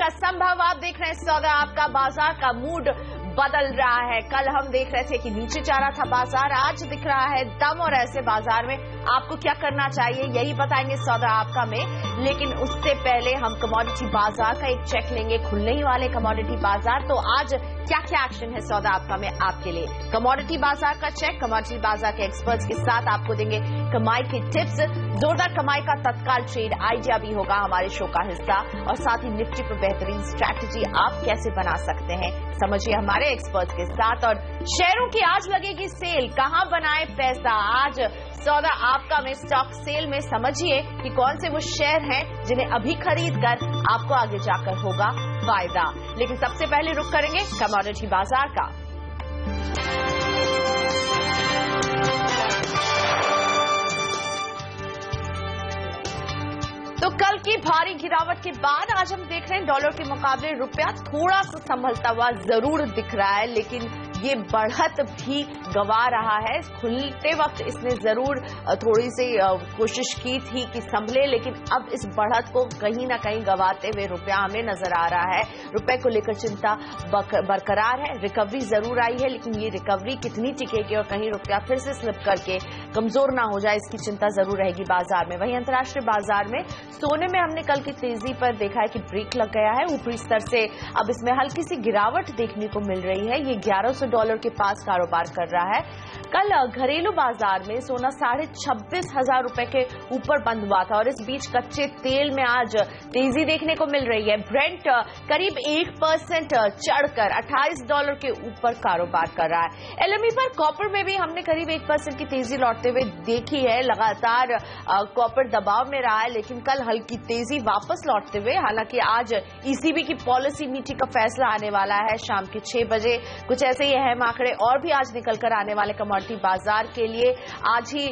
का संभव। आप देख रहे हैं सौदा आपका। बाजार का मूड बदल रहा है। कल हम देख रहे थे कि नीचे जा रहा था बाजार, आज दिख रहा है दम। और ऐसे बाजार में आपको क्या करना चाहिए यही बताएंगे सौदा आपका में। लेकिन उससे पहले हम कमोडिटी बाजार का एक चेक लेंगे, खुलने ही वाले कमोडिटी बाजार। तो आज क्या क्या एक्शन है सौदा आपका में आपके लिए। कमोडिटी बाजार का चेक, कमोडिटी बाजार के एक्सपर्ट्स के साथ आपको देंगे कमाई के टिप्स। जोरदार कमाई का तत्काल ट्रेड आइडिया भी होगा हमारे शो का हिस्सा। और साथ ही निफ्टी पर बेहतरीन स्ट्रैटेजी आप कैसे बना सकते हैं समझिए हमारे एक्सपर्ट्स के साथ। और शेयरों की आज लगेगी सेल, कहां बनाए पैसा। आज सौदा आपका में स्टॉक सेल में समझिए कि कौन से वो शेयर हैं जिन्हें अभी खरीद कर आपको आगे जाकर होगा फायदा। लेकिन सबसे पहले रुख करेंगे कमोडिटी बाजार का। तो कल की भारी गिरावट के बाद आज हम देख रहे हैं डॉलर के मुकाबले रुपया थोड़ा सा संभलता हुआ जरूर दिख रहा है, लेकिन ये बढ़त भी गवा रहा है। खुलते वक्त इसने जरूर थोड़ी सी कोशिश की थी कि संभले, लेकिन अब इस बढ़त को कहीं ना कहीं गवाते हुए रुपया हमें नजर आ रहा है। रुपए को लेकर चिंता बरकरार है। रिकवरी जरूर आई है, लेकिन ये रिकवरी कितनी टिकेगी और कहीं रुपया फिर से स्लिप करके कमजोर ना हो जाए, इसकी चिंता जरूर रहेगी बाजार में। वहीं अंतर्राष्ट्रीय बाजार में सोने में हमने कल की तेजी पर देखा है कि ब्रेक लग गया है ऊपरी स्तर से। अब इसमें हल्की सी गिरावट देखने को मिल रही है। ये $1100 के पास कारोबार कर रहा है। कल घरेलू बाजार में सोना 26,500 रुपए के ऊपर बंद हुआ था और इस बीच कच्चे तेल में आज तेजी देखने को मिल रही है। ब्रेंट करीब 1% चढ़कर $28 के ऊपर कारोबार कर रहा है। एलएमई पर कॉपर में भी हमने करीब 1% की तेजी लौटते हुए देखी है। लगातार कॉपर दबाव में रहा है, लेकिन कल हल्की तेजी वापस लौटते हुए, हालांकि आज ईसीबी की पॉलिसी मीटिंग का फैसला आने वाला है शाम के 6 बजे। कुछ ऐसे ही अहम आंकड़े और भी आज निकल कर आने वाले कमोडिटी बाजार के लिए। आज ही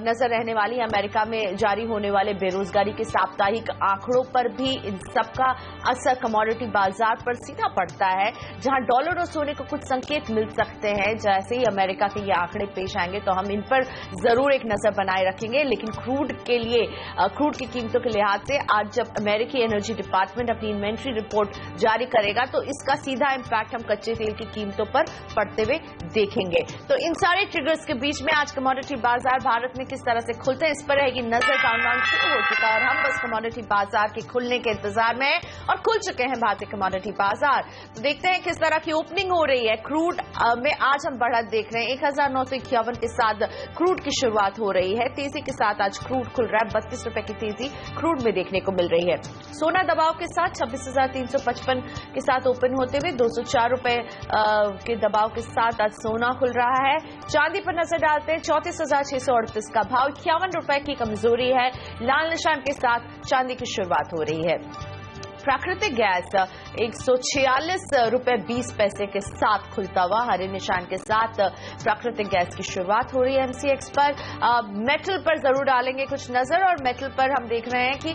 नजर रहने वाली अमेरिका में जारी होने वाले बेरोजगारी के साप्ताहिक आंकड़ों पर भी इन सबका असर कमोडिटी बाजार पर सीधा पड़ता है, जहां डॉलर और सोने को कुछ संकेत मिल सकते हैं। जैसे ही अमेरिका के ये आंकड़े पेश आएंगे तो हम इन पर जरूर एक नजर बनाए रखेंगे। लेकिन क्रूड के लिए, क्रूड की कीमतों के लिहाज से आज जब अमेरिकी एनर्जी डिपार्टमेंट अपनी इन्वेंट्री रिपोर्ट जारी करेगा तो इसका सीधा इंपैक्ट हम कच्चे तेल की कीमतों पर पड़ते हुए देखेंगे। तो इन सारे ट्रिगर्स के बीच में आज कमोडिटी बाजार भारत में किस तरह से खुलते हैं इस पर रहेगी नजर। काउंटडाउन शुरू हो चुका है और हम बस कमोडिटी बाजार के खुलने के इंतजार में हैं और खुल चुके हैं भारतीय कमोडिटी बाजार। तो देखते हैं किस तरह की ओपनिंग हो रही है। क्रूड में आज हम बढ़त देख रहे हैं। 1951 के साथ क्रूड की शुरुआत हो रही है। तेजी के साथ आज क्रूड खुल रहा है। 32 रुपए की तेजी क्रूड में देखने को मिल रही है। सोना दबाव के साथ 26,355 के साथ ओपन होते हुए 204 रुपए के दबाव के साथ आज सोना खुल रहा है। चांदी पर नजर डालते हैं। 34,638 का भाव, 51 रुपए की कमजोरी है। लाल निशान के साथ चांदी की शुरुआत हो रही है। प्राकृतिक गैस 146 रुपए 20 पैसे के साथ खुलता हुआ हरे निशान के साथ प्राकृतिक गैस की शुरुआत हो रही है एमसीएक्स पर। मेटल पर जरूर डालेंगे कुछ नजर और मेटल पर हम देख रहे हैं कि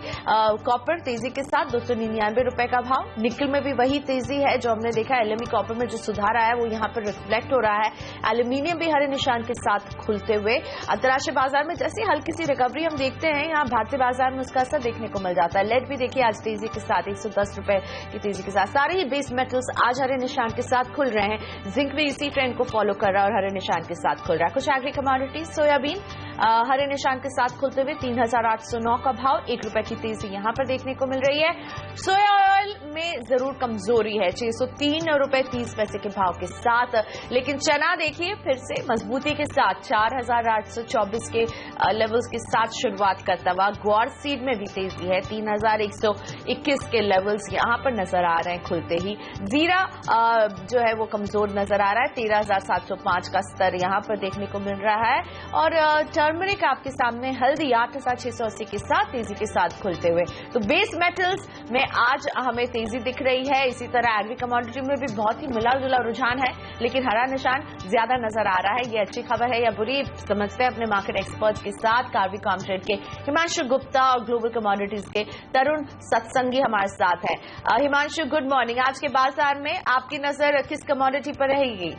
कॉपर तेजी के साथ 299 रुपए का भाव। निकल में भी वही तेजी है जो हमने देखा। एलएमई कॉपर में जो सुधार आया वो यहाँ पर रिफ्लेक्ट हो रहा है। एल्यूमिनियम भी हरे निशान के साथ खुलते हुए। अंतर्राष्ट्रीय बाजार में जैसी हल्की सी रिकवरी हम देखते हैं, यहाँ भारतीय बाजार में उसका असर देखने को मिल जाता है। लेड भी देखिए आज तेजी के साथ 110 रुपए की तेजी के साथ। सारे ही बेस मेटल्स आज हरे निशान के साथ खुल रहे हैं। जिंक भी इसी ट्रेंड को फॉलो कर रहा है और हरे निशान के साथ खुल रहा है। कुछ एग्री कमोडिटीज, सोयाबीन हरे निशान के साथ खुलते हुए 3,809 का भाव, 1 रुपए की तेजी यहां पर देखने को मिल रही है। सोया ऑयल में जरूर कमजोरी है 603 रुपए 30 पैसे के भाव के साथ। लेकिन चना देखिए फिर से मजबूती के साथ 4,824 के लेवल्स के साथ शुरुआत करता हुआ। ग्वार सीड में भी तेजी है। 3,121 के लेवल्स यहां पर नजर आ रहे हैं खुलते ही। जीरा जो है वो कमजोर नजर आ रहा है। 13,705 का स्तर यहां पर देखने को मिल रहा है। और टर्मरिक आपके सामने हल्दी 8,680 के साथ तेजी के साथ खुलते हुए। तो बेस मेटल्स में आज हमें तेजी दिख रही है। इसी तरह एग्री कमोडिटी में भी बहुत ही मिला जुला रुझान है, लेकिन हरा निशान ज्यादा नजर आ रहा है। ये अच्छी खबर है या बुरी, समझते हैं अपने मार्केट एक्सपर्ट्स के साथ। कार्वी कॉमट्रेड के हिमांशु गुप्ता और ग्लोबल कमोडिटीज के तरुण सत्संगी हमारे साथ है। Himanshu, good morning. आज के बाजार में आपकी नजर किस कमोडिटी पर रहेगी?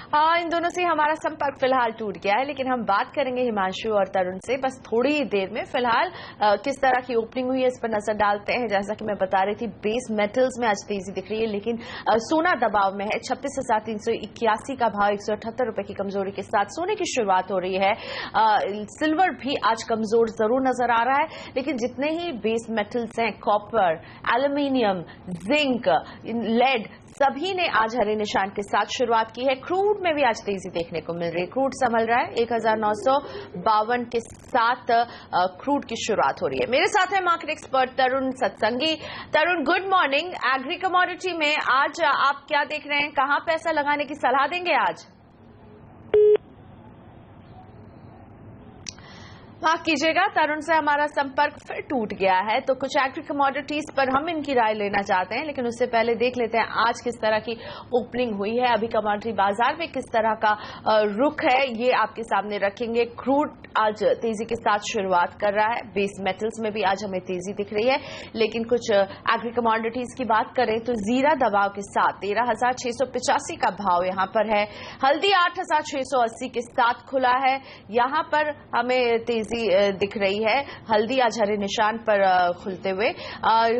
इन दोनों से हमारा संपर्क फिलहाल टूट गया है, लेकिन हम बात करेंगे हिमांशु और तरुण से बस थोड़ी ही देर में। फिलहाल किस तरह की ओपनिंग हुई है इस पर नजर डालते हैं। जैसा कि मैं बता रही थी, बेस मेटल्स में आज तेजी दिख रही है, लेकिन सोना दबाव में है। 36,381 का भाव 178 रुपए की कमजोरी के साथ सोने की शुरुआत हो रही है। सिल्वर भी आज कमजोर जरूर नजर आ रहा है, लेकिन जितने ही बेस मेटल्स हैं, कॉपर, एल्यूमिनियम, जिंक, लेड, सभी ने आज हरे निशान के साथ शुरुआत की है। क्रूड में भी आज तेजी देखने को मिल रही है। क्रूड संभल रहा है 1952 के साथ क्रूड की शुरुआत हो रही है। मेरे साथ है मार्केट एक्सपर्ट तरुण सत्संगी। तरुण, गुड मॉर्निंग। एग्री कमोडिटी में आज आप क्या देख रहे हैं, कहां पैसा लगाने की सलाह देंगे आज? माफ कीजिएगा, तरुण से हमारा संपर्क फिर टूट गया है, तो कुछ एग्री कमोडिटीज पर हम इनकी राय लेना चाहते हैं, लेकिन उससे पहले देख लेते हैं आज किस तरह की ओपनिंग हुई है। अभी कमोडिटी बाजार में किस तरह का रुख है ये आपके सामने रखेंगे। क्रूड आज तेजी के साथ शुरुआत कर रहा है। बेस मेटल्स में भी आज हमें तेजी दिख रही है, लेकिन कुछ एग्री कमोडिटीज की बात करें तो जीरा दबाव के साथ 13,685 का भाव यहां पर है। हल्दी 8,680 के साथ खुला है, यहां पर हमें तेजी दिख रही है। हल्दी आज हरे निशान पर खुलते हुए।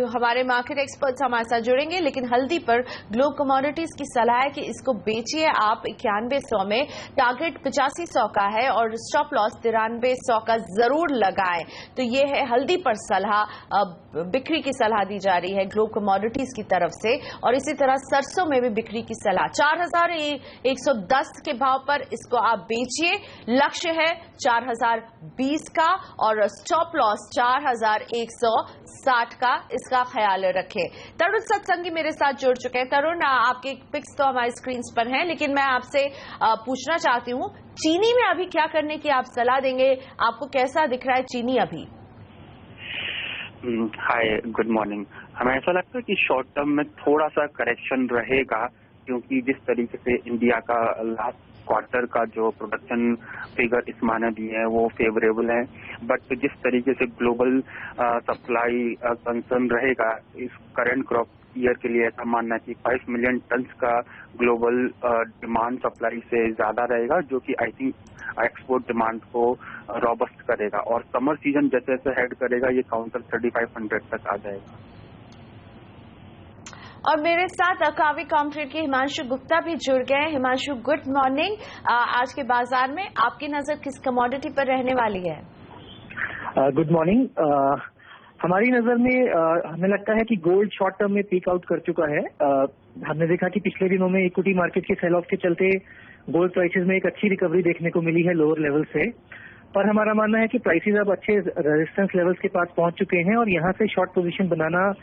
हमारे मार्केट एक्सपर्ट्स हमारे साथ जुड़ेंगे, लेकिन हल्दी पर ग्लोब कमोडिटीज की सलाह है कि इसको बेचिए आप 9100 में। टारगेट 8500 का है और स्टॉप लॉस 9300 का जरूर लगाएं। तो ये है हल्दी पर सलाह, बिक्री की सलाह दी जा रही है ग्लोब कमोडिटीज की तरफ से। और इसी तरह सरसों में भी बिक्री की सलाह 4110 के भाव पर इसको आप बेचिए। लक्ष्य है 4020 का और स्टॉप लॉस 4160 का, इसका ख्याल रखें। तरुण सत्संगी मेरे साथ जुड़ चुके हैं। तरुण, आपके पिक्स तो हमारी स्क्रीन पर हैं, लेकिन मैं आपसे पूछना चाहती हूँ, चीनी में अभी क्या करने की आप सलाह देंगे? आपको कैसा दिख रहा है चीनी अभी? हाय, गुड मॉर्निंग। हमें ऐसा लगता है कि शॉर्ट टर्म में थोड़ा सा करेक्शन रहेगा, क्योंकि जिस तरीके से इंडिया का लास्ट क्वार्टर का जो प्रोडक्शन फिगर इस महीने दिए हैं वो फेवरेबल है, बट जिस तरीके से ग्लोबल सप्लाई कंसर्न रहेगा इस करंट क्रॉप ईयर के लिए, ऐसा मानना है कि 5 मिलियन टन्स का ग्लोबल डिमांड सप्लाई से ज्यादा रहेगा, जो कि आई थिंक एक्सपोर्ट डिमांड को रॉबस्ट करेगा। और समर सीजन जैसे जैसे हेड करेगा ये काउंटर 3500 तक आ जाएगा। और मेरे साथ कावी कॉम्ट्रेड के हिमांशु गुप्ता भी जुड़ गए हैं। Himanshu, good morning. आज के बाजार में आपकी नजर किस कमोडिटी पर रहने वाली है? Good morning. हमारी नजर में हमें लगता है कि गोल्ड शॉर्ट टर्म में पीक आउट कर चुका है। हमने देखा कि पिछले दिनों में इक्विटी मार्केट के सेल ऑफ के चलते गोल्ड प्राइसेस में एक अच्छी रिकवरी देखने को मिली है लोअर लेवल से, पर हमारा मानना है कि प्राइसेस अब अच्छे रेजिस्टेंस लेवल्स के पास पहुंच चुके हैं और यहां से शॉर्ट पोजीशन बनाना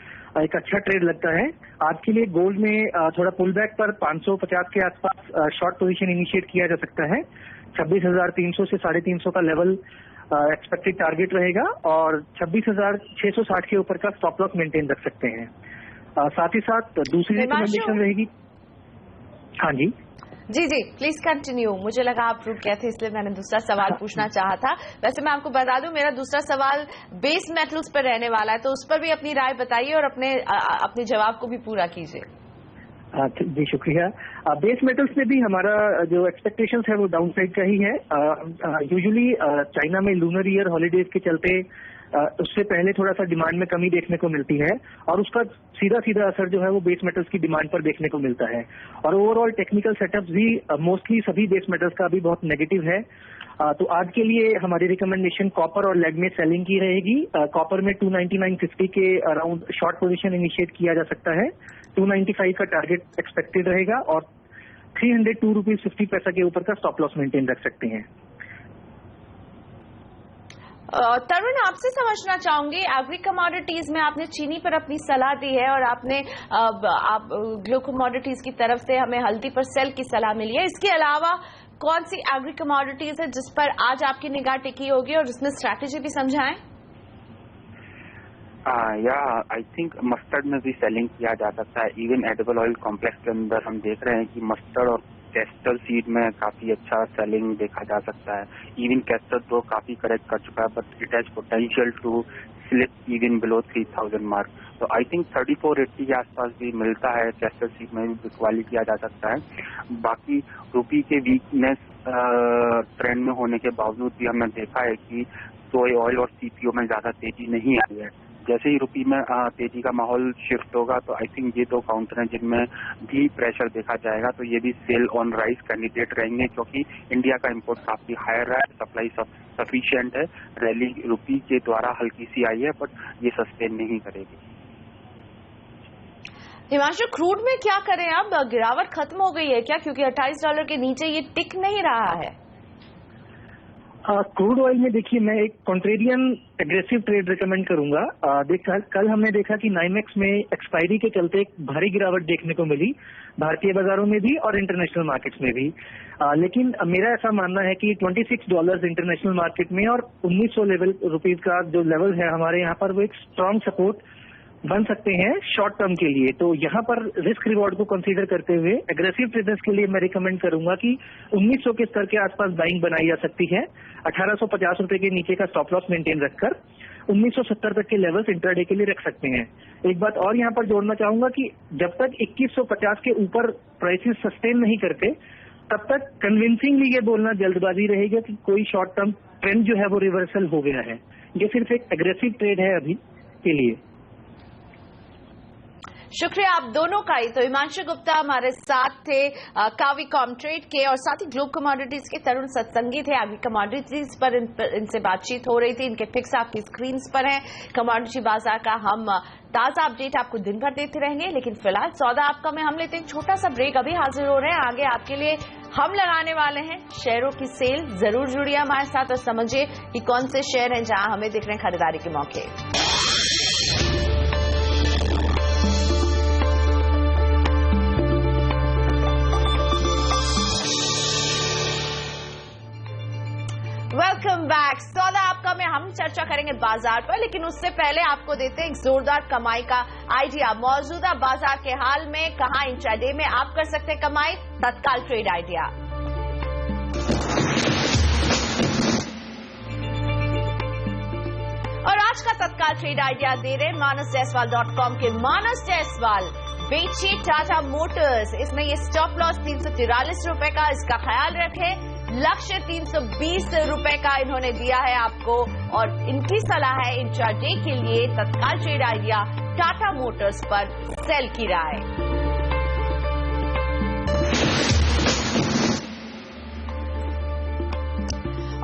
एक अच्छा ट्रेड लगता है। आज के लिए गोल्ड में थोड़ा पुल बैक पर 550 के आसपास शॉर्ट पोजीशन इनिशिएट किया जा सकता है। 26,300 से 350 का लेवल एक्सपेक्टेड टारगेट रहेगा और 26,660 के ऊपर का स्टॉप लॉस मेंटेन रख सकते हैं। साथ ही साथ दूसरी रिकमेंडेशन रहेगी। हाँ जी जी, प्लीज कंटिन्यू। मुझे लगा आप रुक गए थे, इसलिए मैंने दूसरा सवाल पूछना चाहा था। वैसे मैं आपको बता दूं, मेरा दूसरा सवाल बेस मेटल्स पर रहने वाला है, तो उस पर भी अपनी राय बताइए और अपने जवाब को भी पूरा कीजिए। जी शुक्रिया। बेस मेटल्स में भी हमारा जो एक्सपेक्टेशंस है वो डाउन साइड का ही है। यूजुअली चाइना में लूनर ईयर हॉलीडेज के चलते उससे पहले थोड़ा सा डिमांड में कमी देखने को मिलती है और उसका सीधा सीधा असर जो है वो बेस मेटल्स की डिमांड पर देखने को मिलता है। और ओवरऑल टेक्निकल सेटअप भी मोस्टली सभी बेस मेटल्स का भी बहुत नेगेटिव है। तो आज के लिए हमारी रिकमेंडेशन कॉपर और लेड में सेलिंग की रहेगी। कॉपर में 299.50 के अराउंड शॉर्ट पोजीशन इनिशिएट किया जा सकता है। 295 का टारगेट एक्सपेक्टेड रहेगा और 302 रुपीज 50 पैसा के ऊपर का स्टॉप लॉस मेंटेन रख सकते हैं। तरुण, आपसे समझना चाहूंगी, एग्री कमोडिटीज में आपने चीनी पर अपनी सलाह दी है और आपने ग्लो कमोडिटीज की तरफ से हमें हल्दी पर सेल की सलाह मिली है। इसके अलावा कौन सी एग्री कमोडिटीज है जिस पर आज आपकी निगाह टिकी होगी और उसमें स्ट्रैटेजी भी समझाएं? आई थिंक मस्टर्ड में भी सेलिंग किया जा सकता है। इवन एडिबल ऑयल कॉम्प्लेक्स के अंदर हम देख रहे हैं कि मस्टर्ड और कैस्टर सीड में काफी अच्छा सेलिंग देखा जा सकता है। इवन कैस्टर तो काफी करेक्ट कर चुका है, but it has potential to slip even below 3000 mark. तो आई थिंक 3480 के आसपास भी मिलता है, कैस्टर सीड में भी बिकवाली किया जा सकता है। बाकी रुपी के वीकनेस ट्रेंड में होने के बावजूद भी हमने देखा है कि सोया ऑयल और सीपीओ में ज्यादा तेजी नहीं आई है। जैसे ही रुपी में तेजी का माहौल शिफ्ट होगा तो आई थिंक ये दो काउंटर हैं जिनमें भी प्रेशर देखा जाएगा। तो ये भी सेल ऑन राइस कैंडिडेट रहेंगे, क्योंकि इंडिया का इंपोर्ट काफी हायर है, सप्लाई सफिशिएंट है। रैली रुपी के द्वारा हल्की सी आई है, बट ये सस्टेन नहीं करेगी। हिमांशु, क्रूड में क्या करें अब? गिरावट खत्म हो गई है क्या? क्योंकि $28 के नीचे ये टिक नहीं रहा है। क्रूड ऑयल में देखिए, मैं एक कॉन्ट्रेरियन एग्रेसिव ट्रेड रिकमेंड करूंगा। कल हमने देखा कि नाइमेक्स में एक्सपायरी के चलते एक भारी गिरावट देखने को मिली, भारतीय बाजारों में भी और इंटरनेशनल मार्केट्स में भी। लेकिन मेरा ऐसा मानना है कि $26 इंटरनेशनल मार्केट में और 1900 रुपीज का जो लेवल है हमारे यहाँ पर, वो एक स्ट्रांग सपोर्ट बन सकते हैं शॉर्ट टर्म के लिए। तो यहाँ पर रिस्क रिवॉर्ड को कंसीडर करते हुए एग्रेसिव ट्रेडर्स के लिए मैं रिकमेंड करूंगा कि 1900 के स्तर के आसपास बाइंग बनाई जा सकती है। 1850 रुपए के नीचे का स्टॉप लॉस मेंटेन रखकर 1970 तक के लेवल्स इंट्राडे के लिए रख सकते हैं। एक बात और यहाँ पर जोड़ना चाहूंगा कि जब तक 2150 के ऊपर प्राइसेस सस्टेन नहीं करते, तब तक कन्विंसिंगली ये बोलना जल्दबाजी रहेगा कि कोई शॉर्ट टर्म ट्रेंड जो है वो रिवर्सल हो गया है। ये सिर्फ एक एग्रेसिव ट्रेड है अभी के लिए। शुक्रिया आप दोनों का ही। तो हिमांशु गुप्ता हमारे साथ थे कावी कॉमट्रेड के, और साथ ही ग्लोब कमोडिटीज के तरुण सत्संगी थे। आगे कमोडिटीज पर इनसे बातचीत हो रही थी, इनके पिक्स आपकी स्क्रीन पर हैं। कमोडिटी बाजार का हम ताजा अपडेट आपको दिन भर देते रहेंगे, लेकिन फिलहाल सौदा आपका में हम लेते हैं छोटा सा ब्रेक। अभी हाजिर हो रहे हैं आगे आपके लिए हम लगाने वाले हैं शेयरों की सेल। जरूर जुड़िए हमारे साथ और समझिए कि कौन से शेयर हैं जहां हमें दिख रहे हैं खरीदारी के मौके। Welcome back. सौदा आपका में हम चर्चा करेंगे बाजार पर, लेकिन उससे पहले आपको देते हैं एक जोरदार कमाई का आइडिया। मौजूदा बाजार के हाल में कहां इंट्राडे में आप कर सकते हैं कमाई, तत्काल ट्रेड आइडिया। और आज का तत्काल ट्रेड आइडिया दे रहे manasjaiswal.com के मानस जायसवाल। बेचिए टाटा मोटर्स, इसमें ये स्टॉप लॉस 343 रुपए का, इसका ख्याल रखें। लक्ष्य 320 रुपए का इन्होंने दिया है आपको, और इनकी सलाह है इंट्राडे के लिए तत्काल ट्रेड आइडिया टाटा मोटर्स पर सेल की राय।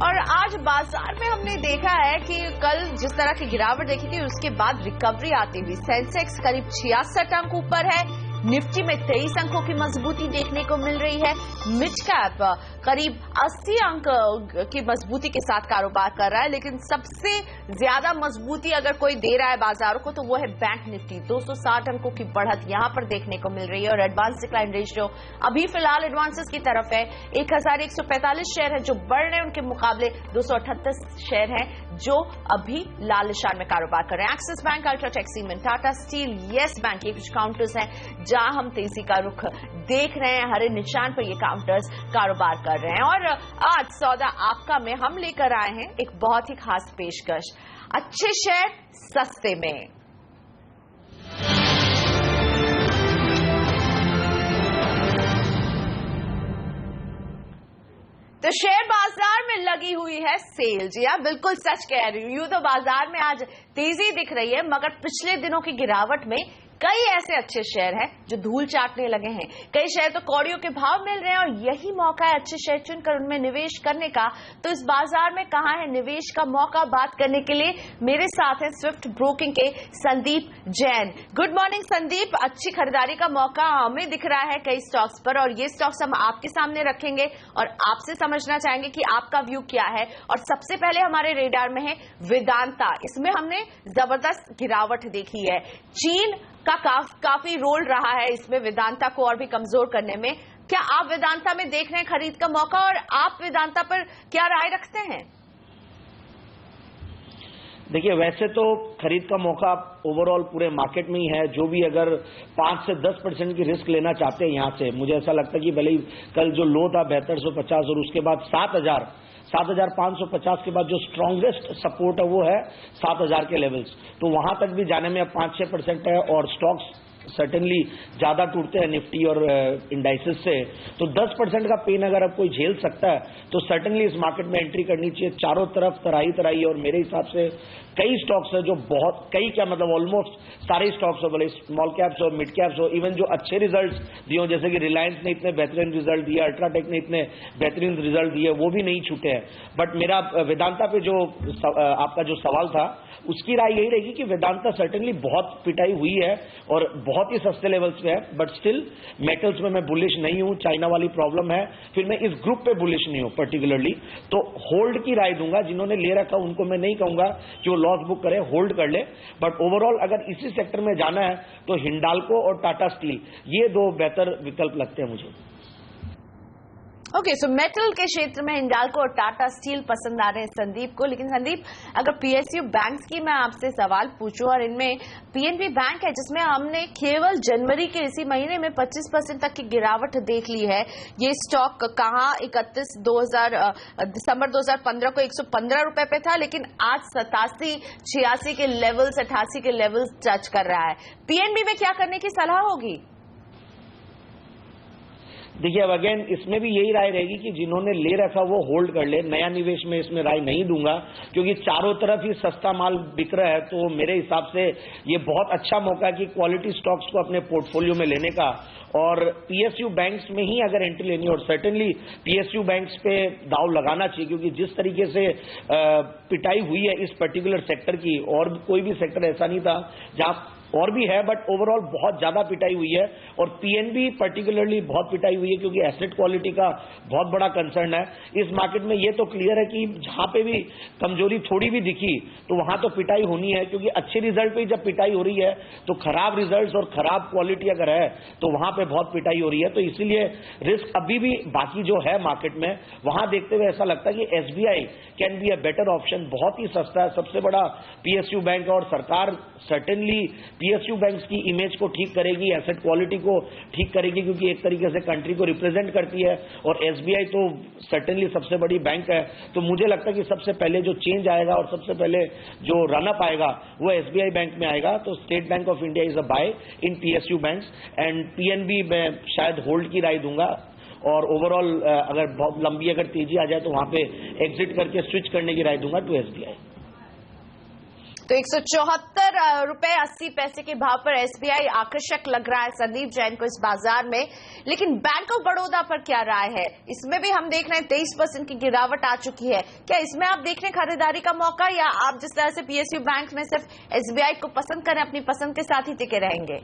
और आज बाजार में हमने देखा है कि कल जिस तरह की गिरावट देखी थी उसके बाद रिकवरी आती हुई सेंसेक्स करीब 66 अंक ऊपर है, निफ्टी में 23 अंकों की मजबूती देखने को मिल रही है, मिड कैप करीब 80 अंक की मजबूती के साथ कारोबार कर रहा है। लेकिन सबसे ज्यादा मजबूती अगर कोई दे रहा है बाजारों को तो वो है बैंक निफ्टी, 260 अंकों की बढ़त यहां पर देखने को मिल रही है। और एडवांस डिक्लाइन रेशियो अभी फिलहाल एडवांसेस की तरफ है, 1145 शेयर है जो बढ़ रहे हैं, उनके मुकाबले 278 शेयर हैं जो अभी लाल निशान में कारोबार कर रहे हैं। Axis bank, UltraTech, cement, Tata steel, yes bank, ये कुछ काउंटर्स हैं जहां हम तेजी का रुख देख रहे हैं। हरे निशान पर ये काउंटर्स कारोबार कर रहे हैं। और आज सौदा आपका में हम लेकर आए हैं एक बहुत ही खास पेशकश, अच्छे शेयर सस्ते में। तो शेयर बाजार में लगी हुई है सेल। जी हाँ, बिल्कुल सच कह रही हूं। यूं तो बाजार में आज तेजी दिख रही है, मगर पिछले दिनों की गिरावट में कई ऐसे अच्छे शेयर हैं जो धूल चाटने लगे हैं। कई शेयर तो कौड़ियों के भाव मिल रहे हैं, और यही मौका है अच्छे शेयर चुनकर उनमें निवेश करने का। तो इस बाजार में कहां है निवेश का मौका, बात करने के लिए मेरे साथ हैं स्विफ्ट ब्रोकिंग के संदीप जैन। Good morning Sandeep. अच्छी खरीदारी का मौका हमें दिख रहा है कई स्टॉक्स पर, और ये स्टॉक्स हम आपके सामने रखेंगे और आपसे समझना चाहेंगे कि आपका व्यू क्या है। और सबसे पहले हमारे रेडार में है वेदांता। इसमें हमने जबरदस्त गिरावट देखी है, चीन का काफी रोल रहा है इसमें वेदांता को और भी कमजोर करने में। क्या आप वेदांता में देख रहे हैं खरीद का मौका, और आप वेदांता पर क्या राय रखते हैं? देखिए, वैसे तो खरीद का मौका ओवरऑल पूरे मार्केट में ही है। जो भी अगर 5 से 10% की रिस्क लेना चाहते हैं यहां से, मुझे ऐसा लगता है कि भले ही कल जो लो था 7250 और उसके बाद 7550 के बाद जो स्ट्रॉन्गेस्ट सपोर्ट है वो है 7000 के लेवल्स, तो वहां तक भी जाने में अब 5-6% है और स्टॉक्स सर्टेनली ज्यादा टूटते हैं निफ्टी और इंडाइसेस से, तो 10% का पेन अगर अब कोई झेल सकता है तो सर्टेनली इस मार्केट में एंट्री करनी चाहिए। चारों तरफ तराई और मेरे हिसाब से कई स्टॉक्स है जो बहुत, कई क्या मतलब ऑलमोस्ट सारे स्टॉक्स हो, भले स्मॉल कैप्स हो मिड कैप्स हो, इवन जो अच्छे रिजल्ट्स दिए हो, जैसे कि रिलायंस ने इतने बेहतरीन रिजल्ट दिए, अल्ट्राटेक ने इतने बेहतरीन रिजल्ट दिए, वो भी नहीं छूटे हैं। बट मेरा वेदांता पे जो आपका जो सवाल था उसकी राय यही रहेगी कि वेदांता सर्टेनली बहुत पिटाई हुई है और बहुत ही सस्ते लेवल्स पे है, बट स्टिल मेटल्स में मैं बुलिश नहीं हूं। चाइना वाली प्रॉब्लम है, फिर मैं इस ग्रुप पे बुलिश नहीं हूं पर्टिकुलरली, तो होल्ड की राय दूंगा। जिन्होंने ले रखा उनको मैं नहीं कहूंगा कि वो लॉस बुक करे, होल्ड कर ले, बट ओवरऑल अगर इसी सेक्टर में जाना है तो हिंडाल्को और टाटा स्टील, ये दो बेहतर विकल्प लगते हैं मुझे। ओके, सो मेटल के क्षेत्र में हिंडाल्को और टाटा स्टील पसंद आ रहे हैं संदीप को। लेकिन संदीप, अगर पीएसयू बैंक्स की मैं आपसे सवाल पूछूं, और इनमें पीएनबी बैंक है जिसमें हमने केवल जनवरी के इसी महीने में 25% तक की गिरावट देख ली है। ये स्टॉक कहां दिसंबर 2015 को 115 रुपए पे था, लेकिन आज 87-86 के लेवल्स, 88 के लेवल्स टच कर रहा है। पीएनबी में क्या करने की सलाह होगी? देखिए, अब अगेन इसमें भी यही राय रहेगी कि जिन्होंने ले रखा वो होल्ड कर ले। नया निवेश में इसमें राय नहीं दूंगा क्योंकि चारों तरफ ही सस्ता माल बिक रहा है, तो मेरे हिसाब से ये बहुत अच्छा मौका है कि क्वालिटी स्टॉक्स को अपने पोर्टफोलियो में लेने का, और पीएसयू बैंक्स में ही अगर एंट्री लेनी हो, और सर्टेनली पीएसयू बैंक्स पे दाव लगाना चाहिए क्योंकि जिस तरीके से पिटाई हुई है इस पर्टिकुलर सेक्टर की, और कोई भी सेक्टर ऐसा नहीं था जहां, और भी है बट ओवरऑल बहुत ज्यादा पिटाई हुई है, और पीएनबी पर्टिकुलरली बहुत पिटाई हुई है क्योंकि एसेट क्वालिटी का बहुत बड़ा कंसर्न है इस मार्केट में। ये तो क्लियर है कि जहां पे भी कमजोरी थोड़ी भी दिखी तो वहां तो पिटाई होनी है, क्योंकि अच्छे रिजल्ट पे जब पिटाई हो रही है तो खराब रिजल्ट और खराब क्वालिटी अगर है तो वहां पे बहुत पिटाई हो रही है। तो इसीलिए रिस्क अभी भी बाकी जो है मार्केट में, वहां देखते हुए ऐसा लगता है कि SBI can be a better option. बहुत ही सस्ता है, सबसे बड़ा पीएसयू बैंक है, और सरकार सर्टेनली पीएसयू बैंक्स की इमेज को ठीक करेगी, एसेट क्वालिटी को ठीक करेगी, क्योंकि एक तरीके से कंट्री को रिप्रेजेंट करती है, और एसबीआई तो सर्टेनली सबसे बड़ी बैंक है। तो मुझे लगता है कि सबसे पहले जो चेंज आएगा और सबसे पहले जो रनअप आएगा वो एसबीआई बैंक में आएगा। तो State Bank of India is a buy in PSU banks, and PNB में शायद होल्ड की राय दूंगा, और ओवरऑल अगर बहुत लंबी अगर तेजी आ जाए तो वहां पे एग्जिट करके स्विच करने की राय दूंगा टू एसबीआई। तो 174 रुपए 80 पैसे के भाव पर एसबीआई आकर्षक लग रहा है संदीप जैन को इस बाजार में। लेकिन बैंक ऑफ बड़ौदा पर क्या राय है? इसमें भी हम देख रहे हैं 23% की गिरावट आ चुकी है। क्या इसमें आप देख रहे हैं खरीदारी का मौका, या आप जिस तरह से पीएसयू बैंक में सिर्फ एसबीआई को पसंद करें, अपनी पसंद के साथ ही टिके रहेंगे?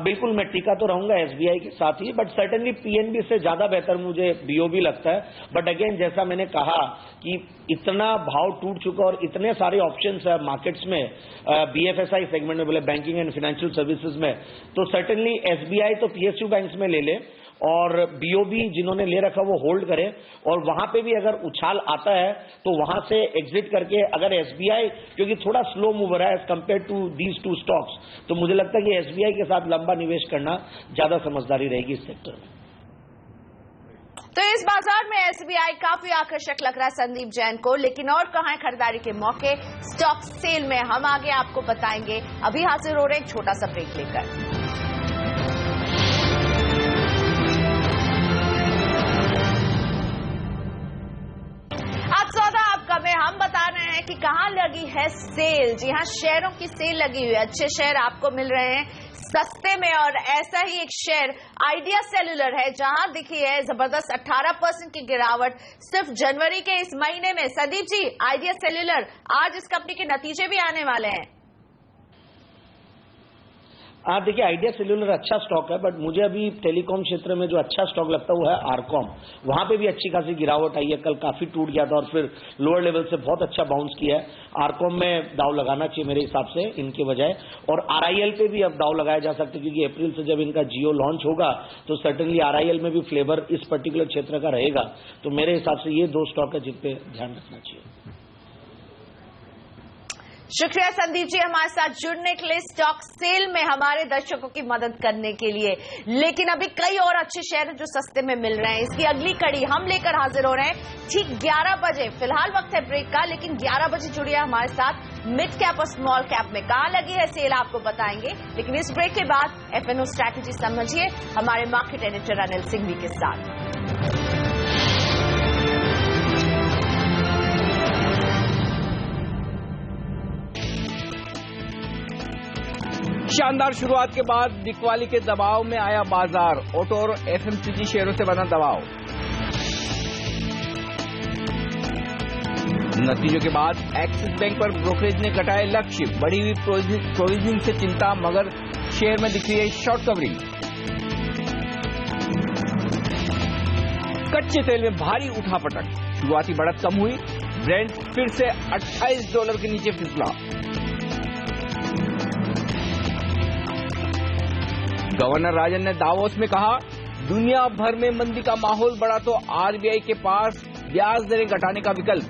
बिल्कुल, मैं टिका तो रहूंगा एसबीआई के साथ ही, बट सर्टेनली पीएनबी से ज्यादा बेहतर मुझे बीओबी लगता है। बट अगेन जैसा मैंने कहा कि इतना भाव टूट चुका और इतने सारे ऑप्शंस है मार्केट्स में, बीएफएसआई सेगमेंट में, बोले बैंकिंग एंड फाइनेंशियल सर्विसेज में, तो सर्टेनली एसबीआई तो पीएसयू बैंक्स में ले ले, और बीओबी जिन्होंने ले रखा वो होल्ड करे, और वहां पे भी अगर उछाल आता है तो वहां से एग्जिट करके, अगर एसबीआई क्योंकि थोड़ा स्लो मूवर है as compare to these two stocks, तो मुझे लगता है कि एसबीआई के साथ लंबा निवेश करना ज्यादा समझदारी रहेगी इस सेक्टर में। तो इस बाजार में एसबीआई काफी आकर्षक लग रहा है संदीप जैन को। लेकिन और कहां है खरीदारी के मौके? स्टॉक सेल में हम आगे आपको बताएंगे। अभी हाजिर हो रहे एक छोटा सा ब्रेक लेकर। हम बता रहे हैं कि कहां लगी है सेल। जी हां, शेयरों की सेल लगी हुई है। अच्छे शेयर आपको मिल रहे हैं सस्ते में, और ऐसा ही एक शेयर आइडिया सेल्यूलर है जहां दिखी है जबरदस्त 18% की गिरावट सिर्फ जनवरी के इस महीने में। संदीप जी, आइडिया सेल्यूलर, आज इस कंपनी के नतीजे भी आने वाले हैं। देखिए, आइडिया सेल्यूलर अच्छा स्टॉक है, बट मुझे अभी टेलीकॉम क्षेत्र में जो अच्छा स्टॉक लगता है वो है आरकॉम। वहां पे भी अच्छी खासी गिरावट आई है, कल काफी टूट गया था और फिर लोअर लेवल से बहुत अच्छा बाउंस किया है। आरकॉम में दाव लगाना चाहिए मेरे हिसाब से इनके बजाय, और आरआईएल पे भी अब दाव लगाया जा सकता है, क्योंकि अप्रैल से जब इनका जियो लॉन्च होगा तो सर्टेनली आरआईएल में भी फ्लेवर इस पर्टिकुलर क्षेत्र का रहेगा। तो मेरे हिसाब से ये दो स्टॉक है जिन पे ध्यान रखना चाहिए। शुक्रिया संदीप जी हमारे साथ जुड़ने के लिए, स्टॉक सेल में हमारे दर्शकों की मदद करने के लिए। लेकिन अभी कई और अच्छे शेयर हैं जो सस्ते में मिल रहे हैं। इसकी अगली कड़ी हम लेकर हाजिर हो रहे हैं ठीक 11 बजे। फिलहाल वक्त है ब्रेक का, लेकिन 11 बजे जुड़िए हमारे साथ मिड कैप और स्मॉल कैप में कहां लगी है सेल आपको बताएंगे। लेकिन इस ब्रेक के बाद FNO स्ट्रैटेजी समझिए हमारे मार्केट एडिटर अनिल सिंघवी के साथ। शानदार शुरुआत के बाद बिकवाली के दबाव में आया बाजार। ऑटो और FMCG शेयरों से बना दबाव। नतीजों के बाद एक्सिस बैंक पर ब्रोकरेज ने घटाए लक्ष्य। बढ़ी हुई प्रोविजनिंग से चिंता, मगर शेयर में दिख रही है शॉर्ट कवरिंग। कच्चे तेल में भारी उठापटक, शुरुआती बढ़त कम हुई। ब्रेंट फिर से $28 के नीचे फिसला। गवर्नर राजन ने दावोस में कहा, दुनिया भर में मंदी का माहौल बढ़ा तो RBI के पास ब्याज दरें घटाने का विकल्प।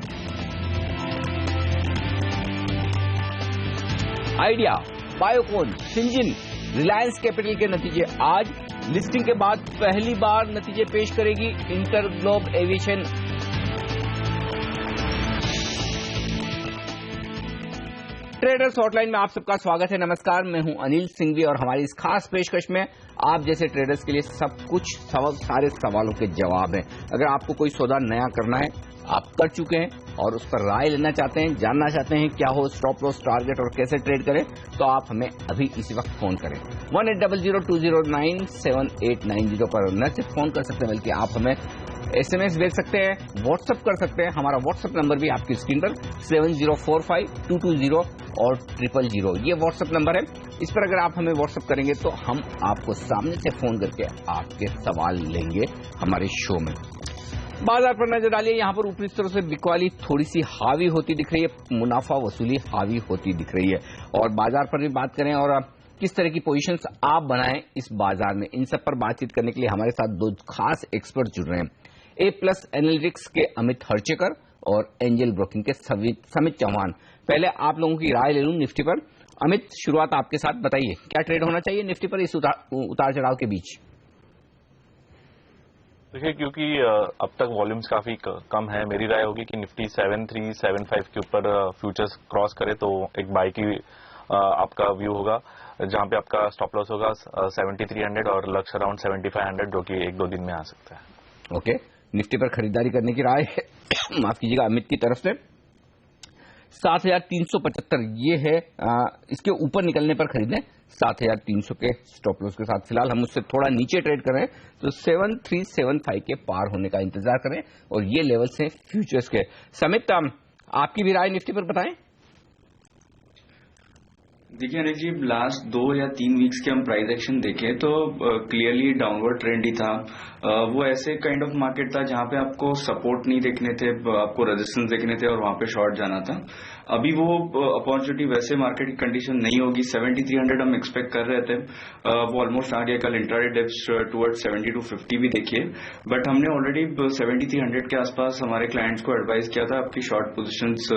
Idea, Biocon, Syngene, Reliance capital के नतीजे आज। लिस्टिंग के बाद पहली बार नतीजे पेश करेगी इंटरग्लोब एविएशन। ट्रेडर्स हॉटलाइन में आप सबका स्वागत है। नमस्कार, मैं हूं अनिल सिंघवी और हमारी इस खास पेशकश में आप जैसे ट्रेडर्स के लिए सब कुछ सारे सवालों के जवाब हैं। अगर आपको कोई सौदा नया करना है, आप कर चुके हैं और उस पर राय लेना चाहते हैं, जानना चाहते हैं क्या हो स्टॉप लॉस, टारगेट और कैसे ट्रेड करें, तो आप हमें अभी इसी वक्त फोन करें। 1800-2009-7890 पर न सिर्फ फोन कर सकते हैं बल्कि आप हमें SMS भेज सकते हैं, व्हाट्सएप कर सकते हैं। हमारा व्हाट्सएप नंबर भी आपकी स्क्रीन पर 7045-220 और 000 ये व्हाट्सएप नंबर है। इस पर अगर आप हमें व्हाट्सएप करेंगे तो हम आपको सामने से फोन करके आपके सवाल लेंगे हमारे शो में। बाजार पर नजर डालिए, यहां पर ऊपरी स्तरों से बिकवाली थोड़ी सी हावी होती दिख रही है, मुनाफा वसूली हावी होती दिख रही है। और बाजार पर भी बात करें और किस तरह की पोजीशंस आप बनाएं इस बाजार में, इन सब पर बातचीत करने के लिए हमारे साथ दो खास एक्सपर्ट जुड़ रहे हैं। A+ एनालिटिक्स के अमित हरचेकर और एंजल ब्रोकिंग के समित चौहान। पहले आप लोगों की राय ले लूं निफ्टी पर। अमित, शुरुआत आपके साथ, बताइए क्या ट्रेड होना चाहिए निफ्टी पर इस उतार चढ़ाव के बीच? देखिए, क्योंकि अब तक वॉल्यूम्स काफी कम है, मेरी राय होगी कि निफ्टी 7375 के ऊपर फ्यूचर्स क्रॉस करे तो एक बाई की आपका व्यू होगा, जहां पे आपका स्टॉप लॉस होगा 7300 और लक्ष्य अराउंड 7500, जो कि 1-2 दिन में आ सकता है। ओके, निफ्टी पर खरीदारी करने की राय माफ कीजिएगा अमित की तरफ से 7375 ये है। इसके ऊपर निकलने पर खरीदें 7300 के स्टॉप लॉस के साथ। फिलहाल हम उससे थोड़ा नीचे ट्रेड कर रहे हैं तो 7375 के पार होने का इंतजार करें और ये लेवल्स हैं फ्यूचर्स के। समित, आपकी भी राय निफ्टी पर बताएं। देखिए अनिल जी, लास्ट 2 या 3 वीक्स के हम प्राइस एक्शन देखें तो क्लियरली डाउनवर्ड ट्रेंड ही था। वो ऐसे काइंड ऑफ मार्केट था जहां पे आपको सपोर्ट नहीं देखने थे, आपको रेजिस्टेंस देखने थे और वहां पे शॉर्ट जाना था। अभी वो अपॉर्चुनिटी वैसे मार्केट की कंडीशन नहीं होगी। 7300 हम एक्सपेक्ट कर रहे थे, वो ऑलमोस्ट आ गया। कल इंट्राडे डिप्स टुवर्ड 7250 भी देखिए, बट हमने ऑलरेडी 7300 के आसपास हमारे क्लाइंट्स को एडवाइस किया था आपकी शॉर्ट पोजीशंस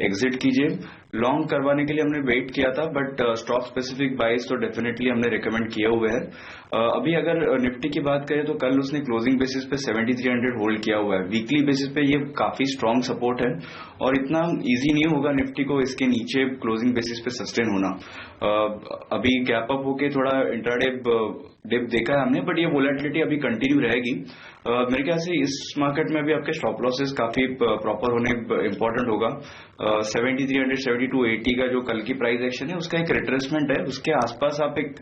एग्जिट कीजिए। लॉन्ग करवाने के लिए हमने वेट किया था, बट स्टॉक स्पेसिफिक बाइज तो डेफिनेटली हमने रिकमेंड किए हुए हैं। अभी अगर निफ्टी की बात करें तो कल उसने क्लोजिंग बेसिस पे 7300 होल्ड किया हुआ है। वीकली बेसिस पे ये काफी स्ट्रांग सपोर्ट है और इतना इजी नहीं होगा निफ्टी को इसके नीचे क्लोजिंग बेसिस पे सस्टेन होना। अभी गैप अप होके थोड़ा इंट्राडे डिप देखा है हमने, बट ये वोलेटिलिटी अभी कंटिन्यू रहेगी। मेरे ख्याल से इस मार्केट में भी आपके स्टॉप लॉसेस काफी प्रॉपर होने इंपॉर्टेंट होगा। 7300 7280 का जो कल की प्राइस एक्शन है उसका एक रिट्रेसमेंट है, उसके आसपास आप एक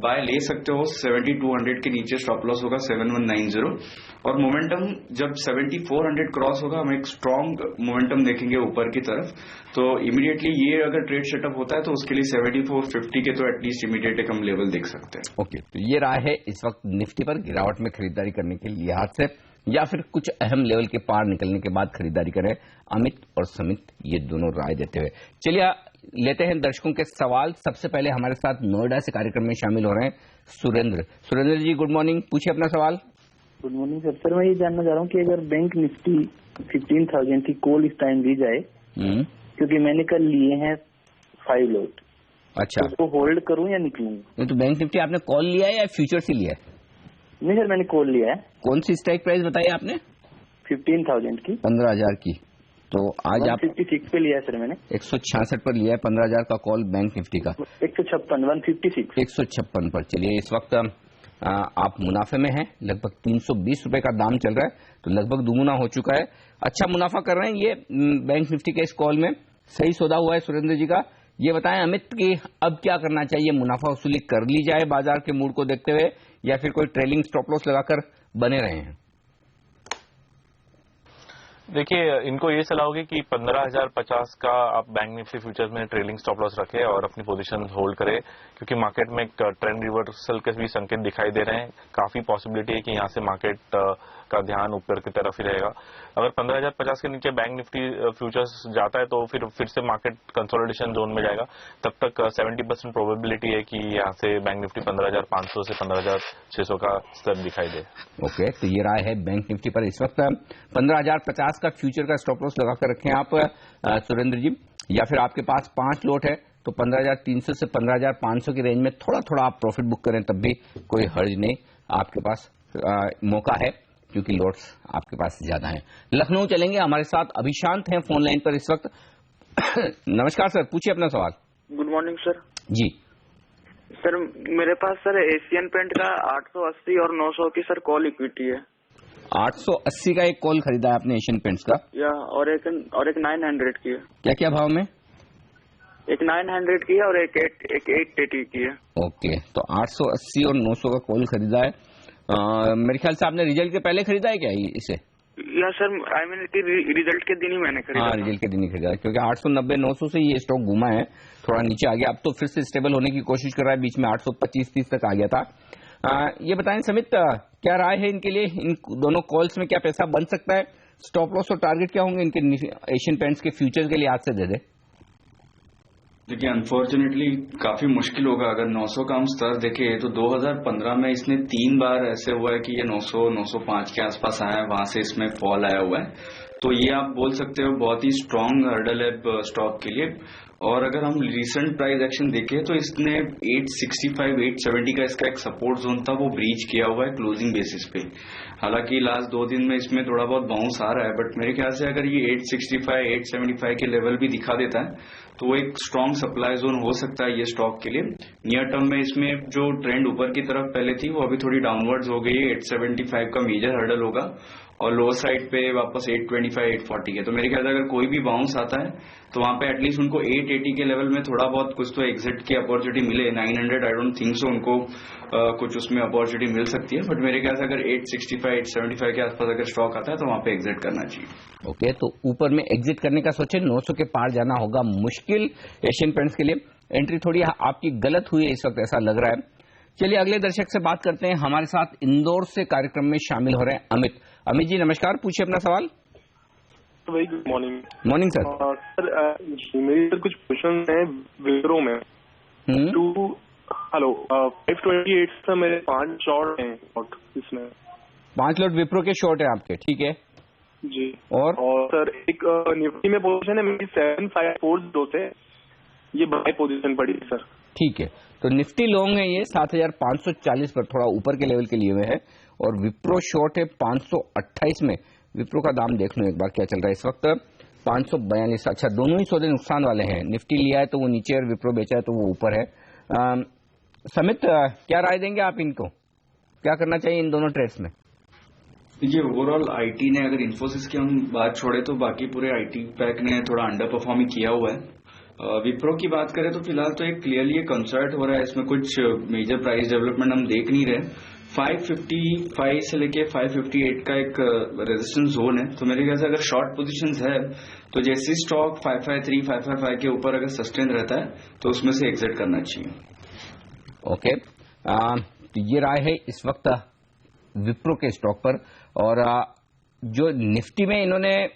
बाय ले सकते हो। 7200 के नीचे स्टॉप लॉस होगा 7190 और मोमेंटम जब 7400 क्रॉस होगा हम एक स्ट्रांग मोमेंटम देखेंगे ऊपर की तरफ। तो इमीडिएटली ये अगर ट्रेड सेटअप होता है तो उसके लिए 7450 के तो एटलीस्ट इमीडिएट एक हम लेवल देख सकते हैं। ओके, तो ये राय है इस वक्त निफ्टी पर गिरावट में खरीदारी करने के लिहाज से या फिर कुछ अहम लेवल के पार निकलने के बाद खरीदारी करें। अमित और समित ये दोनों राय देते हुए चलिए लेते हैं दर्शकों के सवाल। सबसे पहले हमारे साथ नोएडा से कार्यक्रम में शामिल हो रहे हैं सुरेंद्र जी, गुड मॉर्निंग, पूछिए अपना सवाल। Good morning sir. सर मैं ये जानना चाह रहा हूँ कि अगर बैंक निफ्टी 15,000 की कॉल इस टाइम दी जाए, क्योंकि मैंने कल लिए हैं 5 लॉट। अच्छा, उसको होल्ड करूं या निकलूं? नहीं तो बैंक निफ्टी आपने कॉल लिया है या फ्यूचर से लिया है? नहीं सर, मैंने कॉल लिया है। कौन सी स्ट्राइक प्राइस बताई आपने? 15,000 की, 15,000 की। तो आज आप 156 पे लिया है सर मैंने। 166 पर लिया है 15,000 का कॉल बैंक निफ्टी का। 156 पर। चलिए, इस वक्त आप मुनाफे में हैं, लगभग 320 रुपए का दाम चल रहा है, तो लगभग दुगुना हो चुका है। अच्छा मुनाफा कर रहे हैं ये बैंक निफ्टी के इस कॉल में। सही सौदा हुआ है सुरेंद्र जी का। ये बताएं अमित कि अब क्या करना चाहिए, मुनाफा वसूली कर ली जाए बाजार के मूड को देखते हुए, या फिर कोई ट्रेलिंग स्टॉप लॉस लगाकर बने रहे हैं? देखिए, इनको ये सलाह होगी कि 15,050 का आप बैंक निफ्टी फ्यूचर्स में ट्रेलिंग स्टॉप लॉस रखें और अपनी पोजीशन होल्ड करें, क्योंकि मार्केट में एक ट्रेंड रिवर्सल के भी संकेत दिखाई दे रहे हैं। काफी पॉसिबिलिटी है कि यहाँ से मार्केट का ध्यान ऊपर की तरफ ही रहेगा। अगर 15,050 के नीचे बैंक निफ्टी फ्यूचर्स जाता है तो फिर से मार्केट कंसोलिडेशन जोन में जाएगा। तब तक 70% प्रोबेबिलिटी है कि यहाँ से बैंक निफ्टी 15,500 से 15,600 का स्तर दिखाई दे। ओके, तो ये राय है बैंक निफ्टी पर। इस वक्त 15,050 का फ्यूचर का स्टॉप लॉस लगाकर रखें आप सुरेंद्र जी, या फिर आपके पास 5 लॉट है तो 15,300 से 15,500 की रेंज में थोड़ा थोड़ा आप प्रॉफिट बुक करें, तब भी कोई हर्ज नहीं। आपके पास मौका है क्योंकि लॉट्स आपके पास ज्यादा हैं। लखनऊ चलेंगे, हमारे साथ अभिशांत हैं फोन लाइन पर इस वक्त। नमस्कार सर, पूछिए अपना सवाल। Good morning sir. जी सर, मेरे पास सर एशियन पेंट का 880 और 900 की सर कॉल इक्विटी है। 880 का एक कॉल खरीदा है आपने एशियन पेंट्स का? या और एक 900 की है। क्या क्या भाव में? एक 900 की है और एक 880 की है। ओके, तो 880 और 900 का कॉल खरीदा है। मेरे ख्याल से आपने रिजल्ट के पहले खरीदा है क्या इसे? या सर, आई मीन रिजल्ट के दिन ही मैंने खरीदा। हाँ, रिजल्ट के दिन ही खरीदा है, क्योंकि 890-900 से ये स्टॉक घूमा है, थोड़ा नीचे आ गया, अब तो फिर से स्टेबल होने की कोशिश कर रहा है। बीच में 825-30 तक आ गया था। ये बताएं समित, क्या राय है इनके लिए? इन दोनों कॉल्स में क्या पैसा बन सकता है? स्टॉप लॉस और टारगेट क्या होंगे इनके एशियन पेंट्स के फ्यूचर के लिए? आज से दे दे। देखिए, अनफॉर्चुनेटली काफी मुश्किल होगा। अगर 900 का हम स्तर देखें तो 2015 में इसने 3 बार ऐसे हुआ है कि ये 900-905 के आसपास आया है, वहां से इसमें फॉल आया हुआ है। तो ये आप बोल सकते हो बहुत ही स्ट्रांग हर्डल है स्टॉक के लिए। और अगर हम रिसेंट प्राइस एक्शन देखें तो इसने 865-870 का इसका एक सपोर्ट जोन था, वो ब्रीच किया हुआ है क्लोजिंग बेसिस पे। हालांकि लास्ट 2 दिन में इसमें थोड़ा बहुत बाउंस आ रहा है, बट मेरे ख्याल से अगर ये 865-875 के लेवल भी दिखा देता है तो वो एक स्ट्रांग सप्लाई जोन हो सकता है ये स्टॉक के लिए। नियर टर्म में इसमें जो ट्रेंड ऊपर की तरफ पहले थी वो अभी थोड़ी डाउनवर्ड्स हो गई है। 875 का मेजर हर्डल होगा और लोअर साइड पे वापस 825-840 के। तो मेरे ख्याल से अगर कोई भी बाउंस आता है तो वहां पे एटलीस्ट उनको 880 के लेवल में थोड़ा बहुत कुछ तो एग्जिट की अपॉर्चुनिटी मिले। 900 आई डोंट थिंक सो उनको कुछ उसमें अपॉर्चुनिटी मिल सकती है, बट मेरे ख्याल से अगर 865-875 के आसपास अगर स्टॉक आता है तो वहां पे एग्जिट करना चाहिए। ओके, तो ऊपर में एग्जिट करने का सोचे, 900 के पार जाना होगा मुश्किल एशियन पेंट्स के लिए। एंट्री थोड़ी आपकी गलत हुई है इस वक्त, ऐसा लग रहा है। चलिए अगले दर्शक से बात करते हैं। हमारे साथ इंदौर से कार्यक्रम में शामिल हो रहे हैं अमित। अमित जी नमस्कार, पूछिए अपना सवाल। Very good morning. Morning sir. Sir मेरी सर कुछ क्वेश्चन है विप्रो में। हेलो, 528 से मेरे 5 शॉर्ट हैं इसमें। 5 लॉट विप्रो के शॉर्ट है आपके, ठीक है जी। और सर एक निफ्टी में पोजीशन है मेरी 7540 से, ये बाय पोजीशन पड़ी सर। ठीक है, तो निफ्टी लॉन्ग है ये 7,540 पर, थोड़ा ऊपर के लेवल के लिए हुए है, और विप्रो शॉर्ट है 528 में। विप्रो का दाम देख लो एक बार क्या चल रहा है इस वक्त, 542। अच्छा, दोनों ही सौदे नुकसान वाले हैं। निफ्टी लिया है तो वो नीचे और विप्रो बेचा है तो वो ऊपर है। समित, क्या राय देंगे आप इनको, क्या करना चाहिए इन दोनों ट्रेड्स में? देखिए, ओवरऑल आईटी ने, अगर इन्फोसिस की हम बात छोड़े तो बाकी पूरे आईटी पैक ने थोड़ा अंडर परफॉर्म किया हुआ है। विप्रो की बात करें तो फिलहाल तो एक क्लियरली एक कंसर्ट हो रहा है, इसमें कुछ मेजर प्राइस डेवलपमेंट हम देख नहीं रहे। 555 से लेके 558 का एक रेजिस्टेंस जोन है, तो मेरे ख्याल से अगर शॉर्ट पोजीशंस है तो जैसे स्टॉक 553, 555 के ऊपर अगर सस्टेन रहता है तो उसमें से एग्जिट करना चाहिए। ओके, तो ये राय है इस वक्त विप्रो के स्टॉक पर। और जो निफ्टी में इन्होंने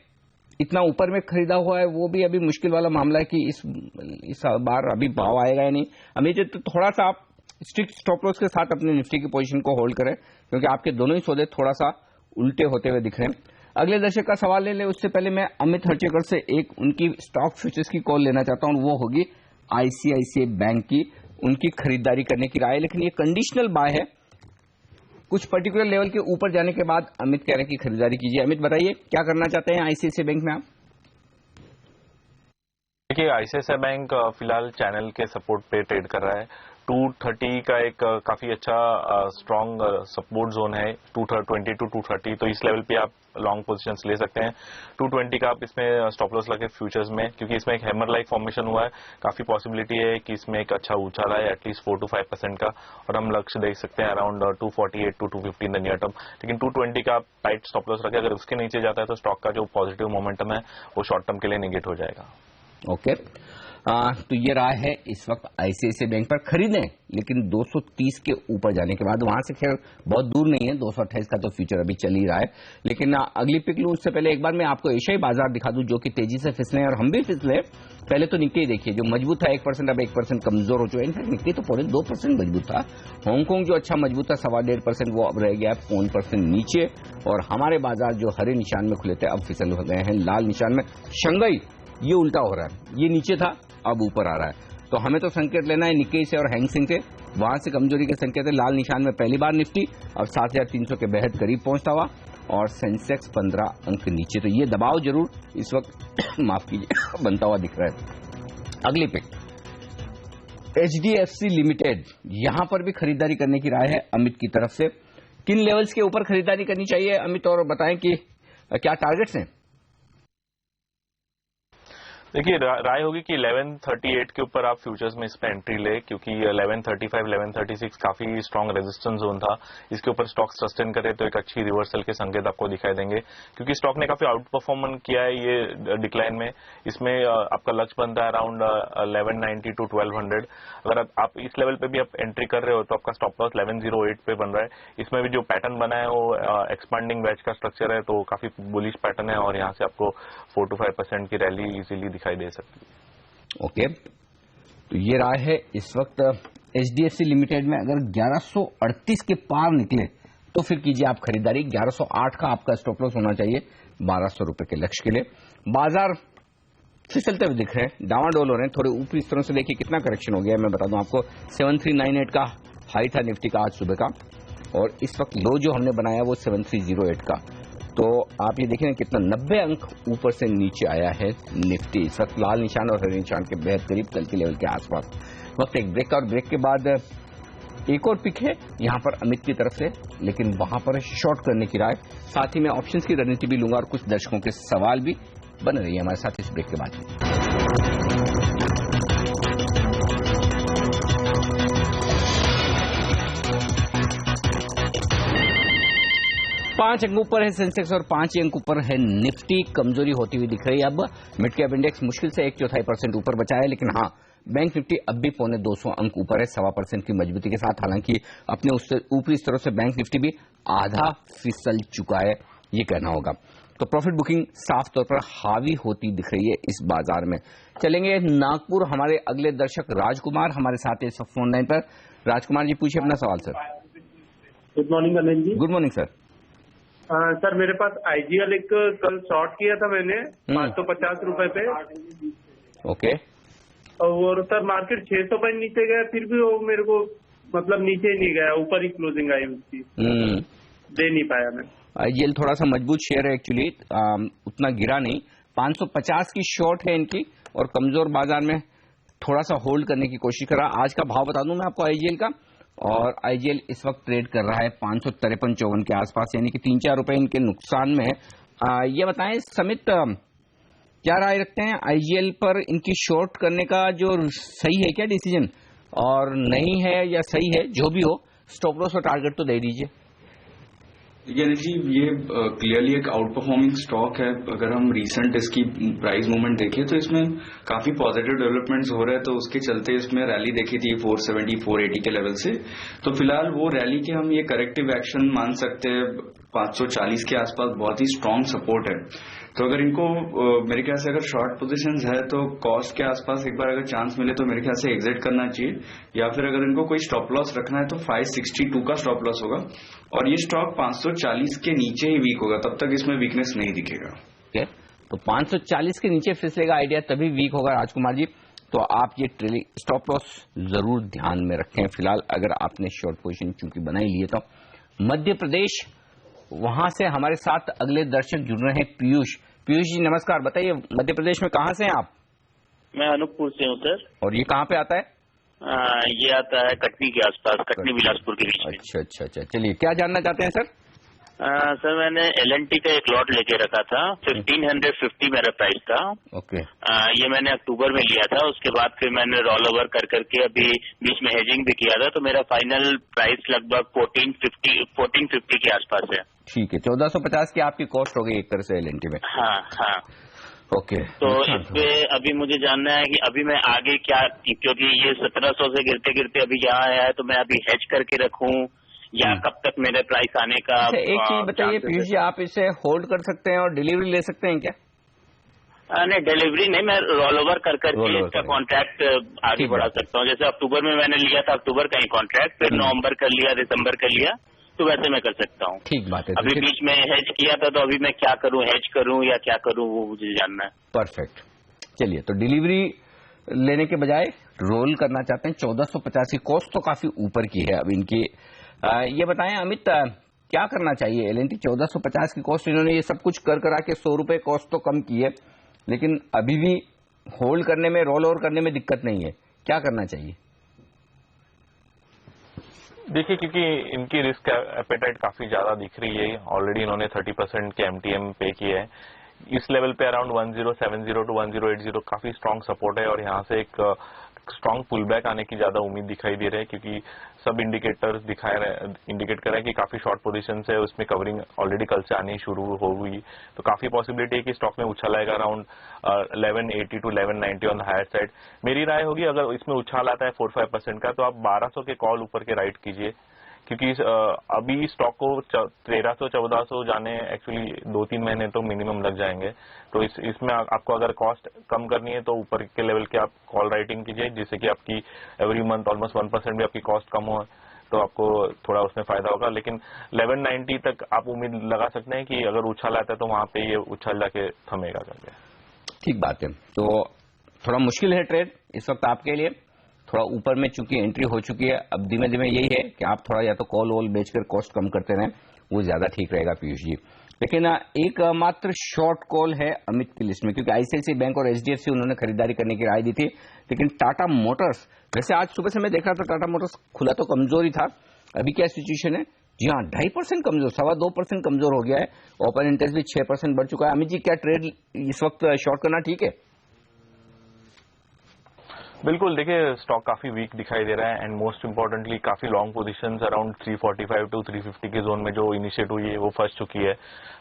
इतना ऊपर में खरीदा हुआ है वो भी अभी मुश्किल वाला मामला है कि इस बार अभी भाव आएगा या नहीं। अभी तो थोड़ा सा आप स्ट्रिक्ट स्टॉप लॉस के साथ अपने निफ्टी की पोजीशन को होल्ड करें, क्योंकि आपके दोनों ही सौदे थोड़ा सा उल्टे होते हुए दिख रहे हैं। अगले दर्शक का सवाल ले ले उससे पहले मैं अमित हर्चेकर से एक उनकी स्टॉक फ्यूचर्स की कॉल लेना चाहता हूं, वो होगी आईसीआईसीआई बैंक की उनकी खरीदारी करने की राय है, लेकिन ये कंडीशनल बाय है। कुछ पर्टिकुलर लेवल के ऊपर जाने के बाद अमित कह रहे हैं कि खरीदारी कीजिए। अमित बताइए क्या करना चाहते हैं आईसीआईसीआई बैंक में आप? देखिए, आईसीआईसीआई बैंक फिलहाल चैनल के सपोर्ट पे ट्रेड कर रहा है। 230 का एक काफी अच्छा स्ट्रॉन्ग सपोर्ट जोन है, 220 टू 230, तो इस लेवल पे आप लॉन्ग पोजीशंस ले सकते हैं। 220 का आप इसमें स्टॉप लॉस लगे फ्यूचर्स में, क्योंकि इसमें एक हैमर लाइक फॉर्मेशन हुआ है। काफी पॉसिबिलिटी है कि इसमें एक अच्छा उछाल है एटलीस्ट 4 to 5% का, और हम लक्ष्य देख सकते हैं around 248 to 250 in the near term. लेकिन 220 का आप टाइट स्टॉप लॉस रखें, अगर उसके नीचे जाता है तो स्टॉक का जो पॉजिटिव मोमेंटम है वो शॉर्ट टर्म के लिए निगेट हो जाएगा। ओके, तो ये राय है इस वक्त आईसीआईसीआई बैंक पर खरीदें, लेकिन 230 के ऊपर जाने के बाद, वहां से खैर बहुत दूर नहीं है, 228 का तो फ्यूचर अभी चल ही रहा है। लेकिन अगली पिक लूं उससे पहले एक बार मैं आपको एशियाई बाजार दिखा दूं जो कि तेजी से फिसले और हम भी फिसले। पहले तो निफ्टी देखिए, जो मजबूत था 1%, अब 1% कमजोर हो चुका है। इनफैक्ट निफ्टी तो 2% मजबूत था। हांगकांग जो अच्छा मजबूत था 1.25%, वो अब रह गया 0.1% नीचे। और हमारे बाजार जो हरे निशान में खुले थे अब फिसल हो गए हैं लाल निशान में। शंघाई ये उल्टा हो रहा है, ये नीचे था अब ऊपर आ रहा है। तो हमें तो संकेत लेना है निक्केई से और हैंग सेंग से, वहां से कमजोरी के संकेत है। लाल निशान में पहली बार निफ्टी अब 7300 के बेहद करीब पहुंचता हुआ, और सेंसेक्स 15 अंक नीचे। तो ये दबाव जरूर इस वक्त माफ कीजिए बनता हुआ दिख रहा है। अगली पिक एचडीएफसी लिमिटेड, यहां पर भी खरीदारी करने की राय है अमित की तरफ से। किन लेवल्स के ऊपर खरीदारी करनी चाहिए अमित, और बताएं कि क्या टारगेट्स हैं? देखिए, राय होगी कि 1138 के ऊपर आप फ्यूचर्स में इस पे एंट्री ले, क्योंकि 1135, 1136 काफी स्ट्रॉन्ग रेजिस्टेंस जोन था। इसके ऊपर स्टॉक सस्टेन करे तो एक अच्छी रिवर्सल के संकेत आपको दिखाई देंगे, क्योंकि स्टॉक ने काफी आउट परफॉर्मेंस किया है ये डिक्लाइन में। इसमें आपका लक्ष्य बनता है अराउंड 1190 to 1200। अगर आप इस लेवल पे भी आप एंट्री कर रहे हो तो आपका स्टॉप लॉस 1108 पे बन रहा है। इसमें भी जो पैटर्न बना है वो एक्सपांडिंग बैच का स्ट्रक्चर है, तो काफी बुलिश पैटर्न है, और यहाँ से आपको 4 to 5% की रैली इजीली दिखाई दे सकती है। ओके, तो ये राय है इस वक्त एचडीएफसी लिमिटेड में। अगर 1138 के पार निकले तो फिर कीजिए आप खरीदारी। 1108 का आपका स्टॉप लॉस होना चाहिए 1200 रुपए के लक्ष्य के लिए। बाजार फिसलते हुए दिख रहे हैं, डावाडोल हो रहे हैं, थोड़े ऊपरी इस तरह से देखिए कितना करेक्शन हो गया है। मैं बता दूं आपको 7398 का हाई था निफ्टी का आज सुबह का, और इस वक्त लो जो हमने बनाया वो 7308 का। तो आप ये देखें कितना 90 अंक ऊपर से नीचे आया है निफ्टी। इस वक्त लाल निशान और हरे निशान के बेहद करीब, कल के लेवल के आसपास। वक्त एक ब्रेक, और ब्रेक के बाद एक और पिक है यहां पर अमित की तरफ से, लेकिन वहां पर शॉर्ट करने की राय। साथ ही मैं ऑप्शंस की रणनीति भी लूंगा और कुछ दर्शकों के सवाल भी। बने रहिए हमारे साथ इस ब्रेक के बाद। 5 अंक ऊपर है सेंसेक्स और 5 अंक ऊपर है निफ्टी। कमजोरी होती हुई दिख रही है। अब मिड कैप इंडेक्स मुश्किल से 1/4% ऊपर बचा है, लेकिन हाँ बैंक निफ्टी अब भी 250 अंक ऊपर है 1.25% की मजबूती के साथ। हालांकि अपने उससे ऊपरी स्तरों से बैंक निफ्टी भी आधा फिसल चुका है, ये कहना होगा। तो प्रॉफिट बुकिंग साफ तौर पर हावी होती दिख रही है इस बाजार में। चलेंगे नागपुर, हमारे अगले दर्शक राजकुमार हमारे साथ इस फोन लाइन पर। राजकुमार जी पूछिए अपना सवाल sir. Good morning Anil ji. Good morning sir. Sir मेरे पास आईजीएल एक कल शॉर्ट किया था मैंने 550 रुपए पे। ओके। और सर मार्केट 600 पॉइंट नीचे गया, फिर भी वो मेरे को मतलब नीचे ही नहीं गया, ऊपर ही क्लोजिंग आई उसकी, दे नहीं पाया मैं। आईजीएल थोड़ा सा मजबूत शेयर है एक्चुअली, उतना गिरा नहीं। 550 की शॉर्ट है इनकी, और कमजोर बाजार में थोड़ा सा होल्ड करने की कोशिश कर रहा। आज का भाव बता दूं मैं आपको आईजीएल का, और आईजीएल इस वक्त ट्रेड कर रहा है 553-54 के आसपास, यानी कि 3-4 रुपए इनके नुकसान में है। ये बताएं समित, क्या राय रखते हैं आईजीएल पर? इनकी शॉर्ट करने का जो सही है क्या डिसीजन, और नहीं है या सही है, जो भी हो स्टॉप लॉस और टारगेट तो दे दीजिए। यानी जी ये क्लियरली एक आउट परफॉर्मिंग स्टॉक है। अगर हम रीसेंट इसकी प्राइस मूवमेंट देखें तो इसमें काफी पॉजिटिव डेवलपमेंट्स हो रहे हैं, तो उसके चलते इसमें रैली देखी थी 470-480 के लेवल से। तो फिलहाल वो रैली के हम ये करेक्टिव एक्शन मान सकते हैं। 540 के आसपास बहुत ही स्ट्रांग सपोर्ट है। तो अगर इनको मेरे ख्याल से अगर शॉर्ट पोजीशंस है तो कॉस्ट के आसपास एक बार अगर चांस मिले तो मेरे ख्याल से एग्जिट करना चाहिए, या फिर अगर इनको कोई स्टॉप लॉस रखना है तो 562 का स्टॉप लॉस होगा, और ये स्टॉक 540 के नीचे ही वीक होगा, तब तक इसमें वीकनेस नहीं दिखेगा। तो 540 के नीचे फिसलेगा आइडिया, तभी वीक होगा राजकुमार जी। तो आप ये ट्रेलिंग स्टॉप लॉस जरूर ध्यान में रखें। फिलहाल अगर आपने शॉर्ट पोजीशन चूंकि बनाई ली है तो मध्य प्रदेश, वहां से हमारे साथ अगले दर्शक जुड़ रहे हैं पीयूष। पीयूष जी नमस्कार, बताइए मध्य प्रदेश में कहां से हैं आप? मैं अनूपपुर से हूँ सर। और ये कहाँ पे आता है? ये आता है कटनी के आसपास, कटनी बिलासपुर के बीच में। अच्छा, चलिए क्या जानना चाहते हैं सर? सर मैंने LNT का एक लॉट लेके रखा था, 1550 मेरा प्राइस था। ओके। ये मैंने अक्टूबर में लिया था, उसके बाद फिर मैंने रोल ओवर कर करके अभी बीच में हेजिंग भी किया था, तो मेरा फाइनल प्राइस लगभग 1450 के आसपास है। ठीक है, 1450 की आपकी कॉस्ट हो गई एक तरह से LNT में। हाँ। ओके। तो इस पे अभी मुझे जानना है कि अभी मैं आगे क्या, क्योंकि ये 1700 से गिरते गिरते अभी यहाँ आया है, तो मैं अभी हेज करके रखूं या कब तक मेरे प्राइस आने का? एक चीज बताइए पीयूष जी, आप इसे होल्ड कर सकते हैं और डिलीवरी ले सकते हैं क्या? नहीं, डिलीवरी नहीं, मैं रोल ओवर कर करके इसका कॉन्ट्रैक्ट आगे बढ़ा सकता हूँ। जैसे अक्टूबर में मैंने लिया था, अक्टूबर का ही कॉन्ट्रैक्ट, फिर नवंबर कर लिया, दिसंबर कर लिया, तो वैसे मैं कर सकता हूँ। ठीक बात है। अभी बीच में हेज किया था, तो अभी मैं क्या करूँ, हेज करूँ या क्या करूँ, वो मुझे जानना है। परफेक्ट। चलिए, तो डिलीवरी लेने के बजाय रोल करना चाहते हैं। 1450 की कॉस्ट तो काफी ऊपर की है अब इनकी। ये बताएं अमित, क्या करना चाहिए? LNT 1450 की कॉस्ट, इन्होंने ये सब कुछ कर करा के 100 रुपए कॉस्ट तो कम की है, लेकिन अभी भी होल्ड करने में, रोल ओवर करने में दिक्कत नहीं है। क्या करना चाहिए? देखिए, क्योंकि इनकी रिस्क एपेटाइट काफी ज्यादा दिख रही है। ऑलरेडी इन्होंने 30% के MTM पे किए हैं। इस लेवल पे अराउंड 1070 टू 1080 काफी स्ट्रांग सपोर्ट है, और यहाँ से एक स्ट्रांग पुल बैक आने की ज्यादा उम्मीद दिखाई दे रही है, क्योंकि सब इंडिकेटर्स इंडिकेट कर रहे हैं कि काफी शॉर्ट पोजीशन है, उसमें कवरिंग ऑलरेडी कल से आनी शुरू हो गई। तो काफी पॉसिबिलिटी है कि स्टॉक में उछाल आएगा around 1180 to 1190 on the higher side. मेरी राय होगी, अगर इसमें उछाल आता है 4-5% का, तो आप 1200 के कॉल ऊपर के राइट कीजिए, क्योंकि अभी स्टॉक को 1300-1400 जाने एक्चुअली 2-3 महीने तो मिनिमम लग जाएंगे। तो इसमें आपको अगर कॉस्ट कम करनी है तो ऊपर के लेवल के आप कॉल राइटिंग कीजिए, जिससे कि आपकी एवरी मंथ ऑलमोस्ट 1% भी आपकी कॉस्ट कम हो, तो आपको थोड़ा उसमें फायदा होगा। लेकिन 1190 तक आप उम्मीद लगा सकते हैं कि अगर उछाल आता है तो वहां पे ये उछाल जाके थमेगा करके। ठीक बात है। तो थोड़ा मुश्किल है ट्रेड इस वक्त आपके लिए, थोड़ा ऊपर में चूंकि एंट्री हो चुकी है। अब धीमे धीमे यही है कि आप थोड़ा या तो कॉल वॉल बेचकर कॉस्ट कम करते रहें, वो ज्यादा ठीक रहेगा पीयूष जी। लेकिन एक मात्र शॉर्ट कॉल है अमित की लिस्ट में, क्योंकि ICICI बैंक और HDFC उन्होंने खरीदारी करने की राय दी थी। लेकिन टाटा मोटर्स, वैसे आज सुबह से मैं देख रहा था टाटा मोटर्स खुला तो कमजोर ही था। अभी क्या सिचुएशन है? जी हाँ, 2.5% कमजोर, 2.25% कमजोर हो गया है। ओपन इंटरेस्ट भी 6% बढ़ चुका है। अमित जी, क्या ट्रेड इस वक्त शॉर्ट करना ठीक है? बिल्कुल, देखिए स्टॉक काफी वीक दिखाई दे रहा है, एंड मोस्ट इंपॉर्टेंटली काफी लॉन्ग पोजीशंस अराउंड 345 टू 350 के जोन में जो इनिशिएट हुई है वो फंस चुकी है।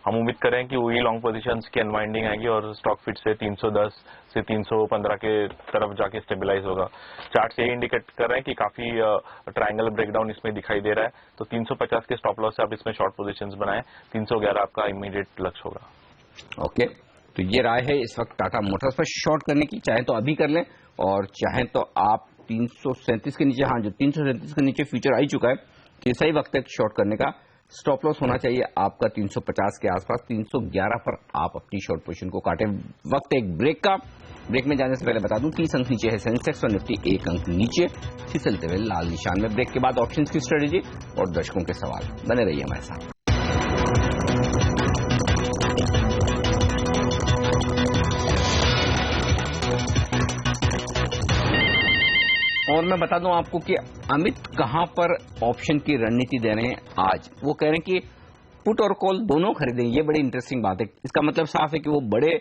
हम उम्मीद करें कि वही लॉन्ग पोजीशंस की अनवाइंडिंग आएगी और स्टॉक फिर से 310 से 315 के तरफ जाके स्टेबलाइज होगा। चार्ट से इंडिकेट कर रहे हैं कि काफी ट्रायंगल ब्रेकडाउन इसमें दिखाई दे रहा है, तो 350 के स्टॉप लॉस से आप इसमें शॉर्ट पोजीशंस बनाएं। 311 आपका इमीडिएट लक्ष्य होगा। ओके, तो ये राय है इस वक्त टाटा मोटर्स पर शॉर्ट करने की। चाहे तो अभी कर लें और चाहें तो आप 337 के नीचे, हाँ जो 337 के नीचे फ्यूचर आ ही चुका है, कि सही वक्त तक शॉर्ट करने का स्टॉप लॉस होना चाहिए आपका 350 के आसपास। 311 पर आप अपनी शॉर्ट पोजीशन को काटें। वक्त एक ब्रेक का। ब्रेक में जाने से पहले बता दूं 30 अंक नीचे है सेंसेक्स और निफ्टी 1 अंक नीचे फिसलते हुए लाल निशान में। ब्रेक के बाद ऑप्शंस की स्ट्रेटेजी और दर्शकों के सवाल। बने रहिए हमारे साथ। और मैं बता दूं आपको कि अमित कहां पर ऑप्शन की रणनीति दे रहे हैं आज। वो कह रहे हैं कि पुट और कॉल दोनों खरीदें। ये बड़ी इंटरेस्टिंग बात है। इसका मतलब साफ है कि वो बड़े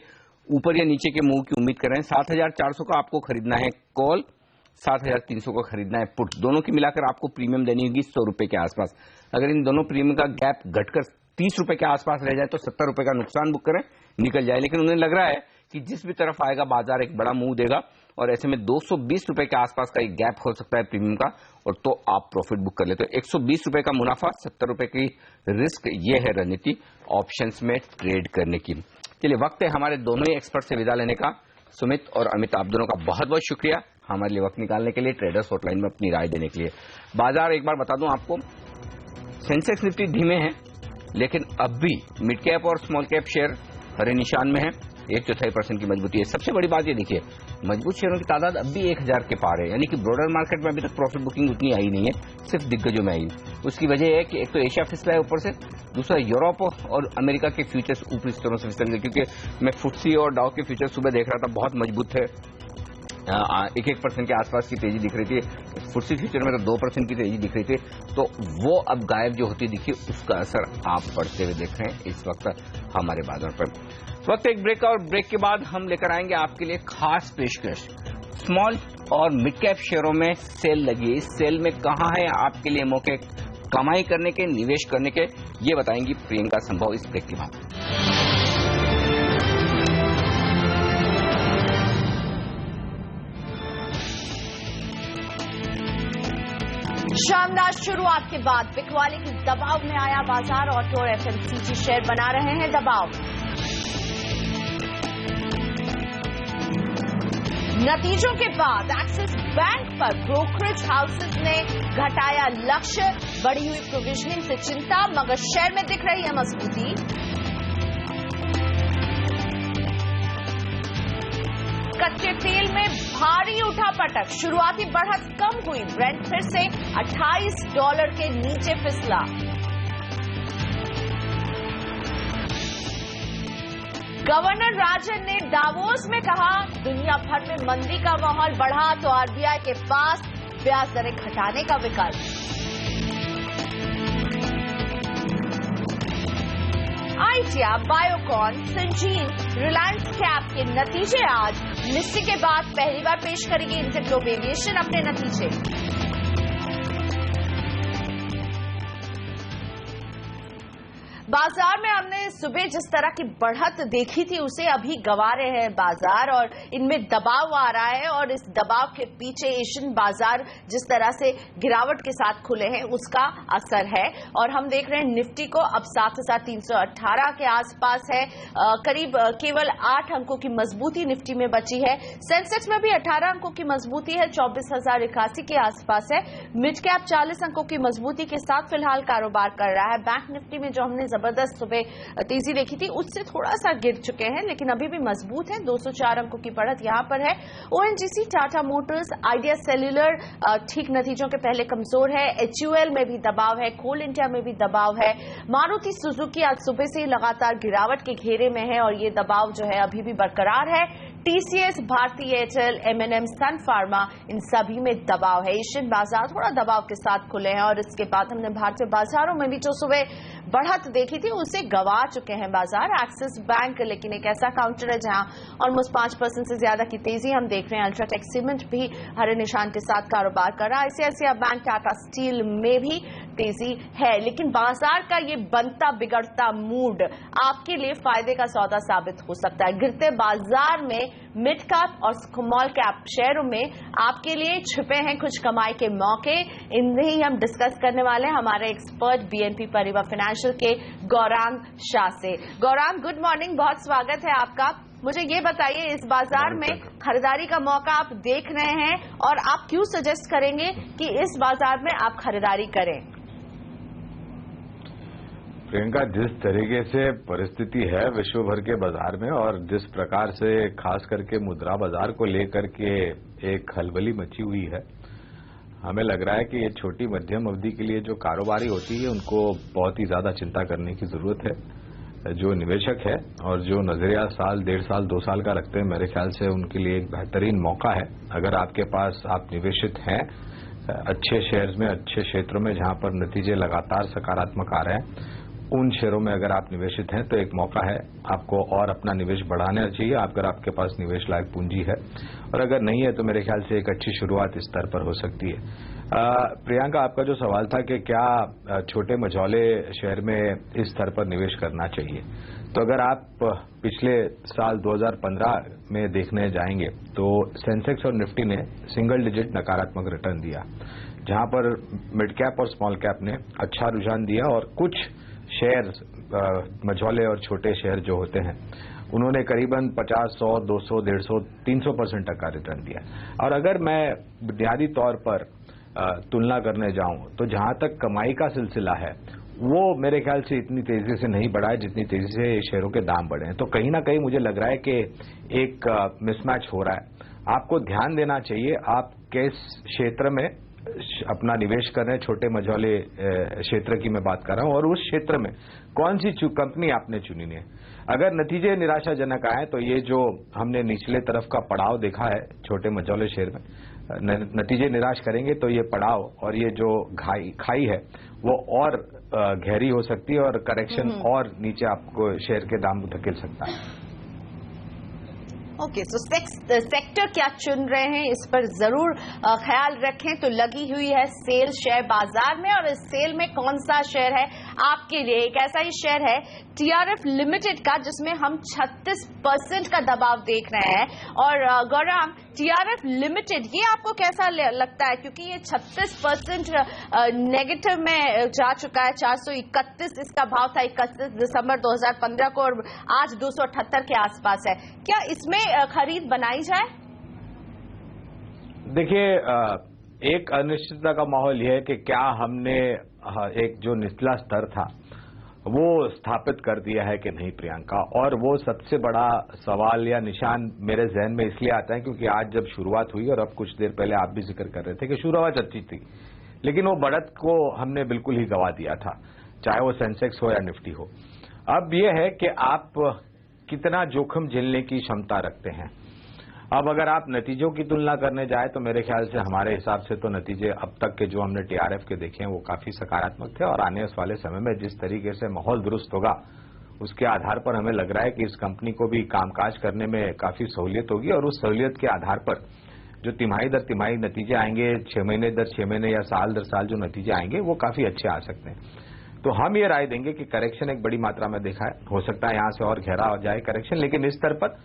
ऊपर या नीचे के मूव की उम्मीद कर रहे हैं। 7400 का आपको खरीदना है कॉल, 7300 का खरीदना है पुट। दोनों की मिलाकर आपको प्रीमियम देनी होगी 100 रुपए के आसपास। अगर इन दोनों प्रीमियम का गैप घटकर 30 रुपए के आसपास रह जाए तो 70 रुपए का नुकसान बुक करें, निकल जाए। लेकिन उन्हें लग रहा है कि जिस भी तरफ आएगा बाजार एक बड़ा मूव देगा, और ऐसे में 220 रुपए के आसपास का एक गैप हो सकता है प्रीमियम का, और तो आप प्रॉफिट बुक कर लेते हो। 120 रुपए का मुनाफा, 70 रुपए की रिस्क। ये है रणनीति ऑप्शंस में ट्रेड करने की। चलिए, वक्त है हमारे दोनों ही एक्सपर्ट से विदा लेने का। सुमित और अमित, आप दोनों का बहुत बहुत शुक्रिया हमारे लिए वक्त निकालने के लिए, ट्रेडर्स हॉटलाइन में अपनी राय देने के लिए। बाजार एक बार बता दूं आपको, सेंसेक्स निफ्टी धीमे हैं, लेकिन अब भी मिड कैप और स्मॉल कैप शेयर हरे निशान में है। 1/4% की मजबूती है। सबसे बड़ी बात ये देखिए, मजबूत शेयरों की तादाद अब भी 1000 के पार है, यानी कि ब्रॉडर मार्केट में अभी तक प्रॉफिट बुकिंग उतनी आई नहीं है, सिर्फ दिग्गजों में आई। उसकी वजह है कि एक तो एशिया फिसला है ऊपर से, दूसरा यूरोप और अमेरिका के फ्यूचर्स ऊपरी स्तरों से फिसल गए, क्योंकि मैं फुटसी और डाउ के फ्यूचर्स सुबह देख रहा था, बहुत मजबूत थे, 1% के आसपास की तेजी दिख रही थी। फुटसी फ्यूचर में तो 2% की तेजी दिख रही थी, तो वो अब गायब जो होती दिखी, उसका असर आप पड़ते हुए देख रहे हैं इस वक्त हमारे बाजार पर। इस वक्त एक ब्रेक, और ब्रेक के बाद हम लेकर आएंगे आपके लिए खास पेशकश। स्मॉल और मिड कैप शेयरों में सेल लगी है, इस सेल में कहां है आपके लिए मौके कमाई करने के, निवेश करने के, ये बताएंगी प्रियंका संभव इस ब्रेक के बाद। शानदार शुरुआत के बाद बिकवाली के दबाव में आया बाजार। ऑटो और एफएमसीजी शेयर बना रहे हैं दबाव। नतीजों के बाद एक्सिस बैंक पर ब्रोकरेज हाउसेस ने घटाया लक्ष्य। बढ़ी हुई प्रोविजनिंग से चिंता, मगर शेयर में दिख रही है मजबूती। कच्चे तेल में भारी उठापटक, शुरुआती बढ़त कम हुई, ब्रेंट फिर से $28 के नीचे फिसला। गवर्नर राजन ने दावोस में कहा, दुनिया भर में मंदी का माहौल बढ़ा तो आरबीआई के पास ब्याज दरें घटाने का विकल्प। आइटिया, बायोकॉन, सिंजीन, रिलायंस कैप के नतीजे आज। निफ्टी के बाद पहली बार पेश करेगी इंटरग्लोब एविएशन अपने नतीजे। बाजार में हमने सुबह जिस तरह की बढ़त देखी थी उसे अभी गंवा रहे हैं बाजार, और इनमें दबाव आ रहा है, और इस दबाव के पीछे एशियन बाजार जिस तरह से गिरावट के साथ खुले हैं उसका असर है। और हम देख रहे हैं निफ्टी को अब 7,318 के आसपास है, करीब केवल 8 अंकों की मजबूती निफ्टी में बची है। सेंसेक्स में भी 18 अंकों की मजबूती है, 24,081 के आसपास है। मिड कैप 40 अंकों की मजबूती के साथ फिलहाल कारोबार कर रहा है। बैंक निफ्टी में जो हमने जबरदस्त सुबह तेजी देखी थी उससे थोड़ा सा गिर चुके हैं, लेकिन अभी भी मजबूत है। 204 अंकों की बढ़त यहां पर है। ONGC, Tata Motors, idea cellular ठीक नतीजों के पहले कमजोर है। एचयूएल में भी दबाव है, कोल इंडिया में भी दबाव है। मारुति सुजुकी आज सुबह से ही लगातार गिरावट के घेरे में है और ये दबाव जो है अभी भी बरकरार है। टीसीएस, भारती एयरटेल, एमएनएम, सन फार्मा, इन सभी में दबाव है। एशियन बाजार थोड़ा दबाव के साथ खुले हैं, और इसके बाद हमने भारतीय बाजारों में भी जो सुबह बढ़त देखी थी उसे गवा चुके हैं बाजार। एक्सिस बैंक लेकिन एक ऐसा काउंटर है जहां ऑलमोस्ट 5% से ज्यादा की तेजी हम देख रहे हैं। अल्ट्राटेक सीमेंट भी हरे निशान के साथ कारोबार कर रहा है। आईसीआईसीआई बैंक, टाटा स्टील में भी तेजी है, लेकिन बाजार का ये बनता बिगड़ता मूड आपके लिए फायदे का सौदा साबित हो सकता है। गिरते बाजार में मिड कैप और स्मॉल कैप शेयरों में आपके लिए छुपे हैं कुछ कमाई के मौके, इन्हें ही हम डिस्कस करने वाले हैं हमारे एक्सपर्ट बीएनपी परिवार फाइनेंशियल के गौरांग शाह से। गौरांग, गुड मॉर्निंग, बहुत स्वागत है आपका। मुझे ये बताइए, इस बाजार में खरीदारी का मौका आप देख रहे हैं और आप क्यों सजेस्ट करेंगे कि इस बाजार में आप खरीदारी करें? प्रियंका, जिस तरीके से परिस्थिति है विश्व भर के बाजार में और जिस प्रकार से खास करके मुद्रा बाजार को लेकर के एक खलबली मची हुई है, हमें लग रहा है कि ये छोटी मध्यम अवधि के लिए जो कारोबारी होती है उनको बहुत ही ज्यादा चिंता करने की जरूरत है। जो निवेशक है और जो नजरिया साल, 1.5 साल, 2 साल का रखते हैं, मेरे ख्याल से उनके लिए एक बेहतरीन मौका है। अगर आपके पास आप निवेशित हैं अच्छे शेयर्स में, अच्छे क्षेत्रों में जहां पर नतीजे लगातार सकारात्मक आ रहे हैं, उन शेयरों में अगर आप निवेशित हैं तो एक मौका है आपको और अपना निवेश बढ़ाना चाहिए अगर आपके पास निवेश लायक पूंजी है, और अगर नहीं है तो मेरे ख्याल से एक अच्छी शुरुआत इस स्तर पर हो सकती है। प्रियंका, आपका जो सवाल था कि क्या छोटे मझौले शेयर में इस स्तर पर निवेश करना चाहिए, तो अगर आप पिछले साल 2015 में देखने जाएंगे तो सेंसेक्स और निफ्टी ने सिंगल डिजिट नकारात्मक रिटर्न दिया, जहां पर मिड कैप और स्मॉल कैप ने अच्छा रुझान दिया, और कुछ शेयर मझौले और छोटे शेयर जो होते हैं उन्होंने करीबन 50, 100, 200, 150, 300% तक का रिटर्न दिया। और अगर मैं बुनियादी तौर पर तुलना करने जाऊं तो जहां तक कमाई का सिलसिला है वो मेरे ख्याल से इतनी तेजी से नहीं बढ़ा है जितनी तेजी से शेयरों के दाम बढ़े हैं। तो कहीं ना कहीं मुझे लग रहा है कि एक मिसमैच हो रहा है। आपको ध्यान देना चाहिए आप किस क्षेत्र में अपना निवेश कर रहे हैं। छोटे मझौले क्षेत्र की मैं बात कर रहा हूं, और उस क्षेत्र में कौन सी कंपनी आपने चुनी है। अगर नतीजे निराशाजनक आए तो ये जो हमने निचले तरफ का पड़ाव देखा है छोटे मझौले शेयर में, नतीजे निराश करेंगे तो ये पड़ाव और ये जो खाई है वो और गहरी हो सकती है और करेक्शन और नीचे आपको शेयर के दाम धकेल सकता है। ओके, तो सेक्टर क्या चुन रहे हैं इस पर जरूर ख्याल रखें। तो लगी हुई है सेल शेयर बाजार में, और इस सेल में कौन सा शेयर है आपके लिए? एक ऐसा ही शेयर है TRF लिमिटेड का जिसमें हम 36% का दबाव देख रहे हैं। और गौरांग, TRF लिमिटेड ये आपको कैसा लगता है? क्योंकि ये 36% नेगेटिव में जा चुका है। 431 इसका भाव था 31 दिसंबर 2015 को, और आज 278 के आसपास है। क्या इसमें खरीद बनाई जाए? देखिए, एक अनिश्चितता का माहौल यह है कि क्या हमने एक जो निचला स्तर था वो स्थापित कर दिया है कि नहीं, प्रियंका। और वो सबसे बड़ा सवाल या निशान मेरे जहन में इसलिए आता है क्योंकि आज जब शुरुआत हुई, और अब कुछ देर पहले आप भी जिक्र कर रहे थे कि शुरुआत अच्छी थी, लेकिन वो बढ़त को हमने बिल्कुल ही गवा दिया था, चाहे वो सेंसेक्स हो या निफ्टी हो। अब ये है कि आप कितना जोखिम झेलने की क्षमता रखते हैं। अब अगर आप नतीजों की तुलना करने जाए तो मेरे ख्याल से हमारे हिसाब से तो नतीजे अब तक के जो हमने TRF के देखे हैं वो काफी सकारात्मक थे, और आने वाले समय में जिस तरीके से माहौल दुरुस्त होगा उसके आधार पर हमें लग रहा है कि इस कंपनी को भी कामकाज करने में काफी सहूलियत होगी, और उस सहूलियत के आधार पर जो तिमाही दर तिमाही नतीजे आएंगे, 6 महीने दर 6 महीने या साल दर साल जो नतीजे आएंगे वो काफी अच्छे आ सकते हैं। तो हम ये राय देंगे कि करेक्शन एक बड़ी मात्रा में देखा है, हो सकता है यहां से और गहरा हो जाए करेक्शन, लेकिन इस स्तर पर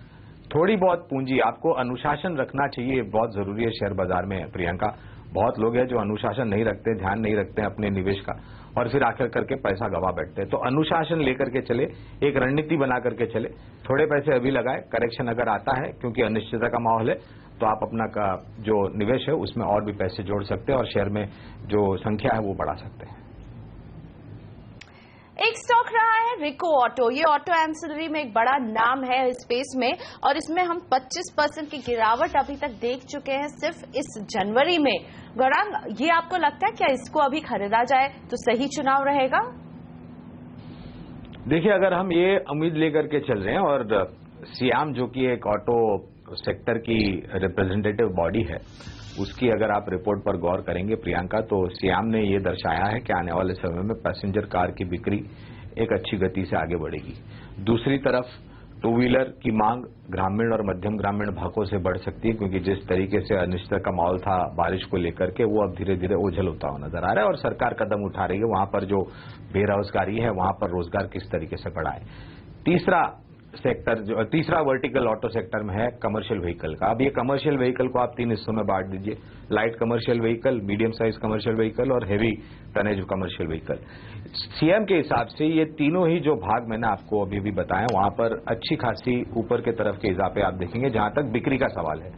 थोड़ी बहुत पूंजी, आपको अनुशासन रखना चाहिए, बहुत जरूरी है शेयर बाजार में, प्रियंका। बहुत लोग हैं जो अनुशासन नहीं रखते, ध्यान नहीं रखते हैं अपने निवेश का, और फिर आखिर करके पैसा गवा बैठते हैं। तो अनुशासन लेकर के चले, एक रणनीति बना करके चले, थोड़े पैसे अभी लगाए, करेक्शन अगर आता है क्योंकि अनिश्चितता का माहौल है तो आप अपना का जो निवेश है उसमें और भी पैसे जोड़ सकते हैं और शेयर में जो संख्या है वो बढ़ा सकते हैं। एक स्टॉक रहा है रिको ऑटो। ये ऑटो एंसिलरी में एक बड़ा नाम है स्पेस में, और इसमें हम 25% की गिरावट अभी तक देख चुके हैं सिर्फ इस जनवरी में। गौरांग, ये आपको लगता है क्या इसको अभी खरीदा जाए तो सही चुनाव रहेगा? देखिए, अगर हम ये उम्मीद लेकर के चल रहे हैं, और सियाम जो कि एक ऑटो सेक्टर की रिप्रेजेंटेटिव बॉडी है, उसकी अगर आप रिपोर्ट पर गौर करेंगे प्रियंका, तो सियाम ने ये दर्शाया है कि आने वाले समय में पैसेंजर कार की बिक्री एक अच्छी गति से आगे बढ़ेगी। दूसरी तरफ टू व्हीलर की मांग ग्रामीण और मध्यम ग्रामीण भागों से बढ़ सकती है, क्योंकि जिस तरीके से अनिश्चितता का माहौल था बारिश को लेकर के, वो अब धीरे धीरे ओझल होता हुआ नजर आ रहा है, और सरकार कदम उठा रही है वहां पर जो बेरोजगारी है वहां पर रोजगार किस तरीके से बढ़ाए। तीसरा वर्टिकल ऑटो सेक्टर में है कमर्शियल व्हीकल का। अब ये कमर्शियल व्हीकल को आप 3 हिस्सों में बांट दीजिए, light commercial vehicle, medium size commercial vehicle और heavy tonnage commercial vehicle. CM के हिसाब से ये तीनों ही जो भाग मैंने आपको अभी भी बताया, वहां पर अच्छी खासी ऊपर के तरफ के इजाफे आप देखेंगे। जहां तक बिक्री का सवाल है,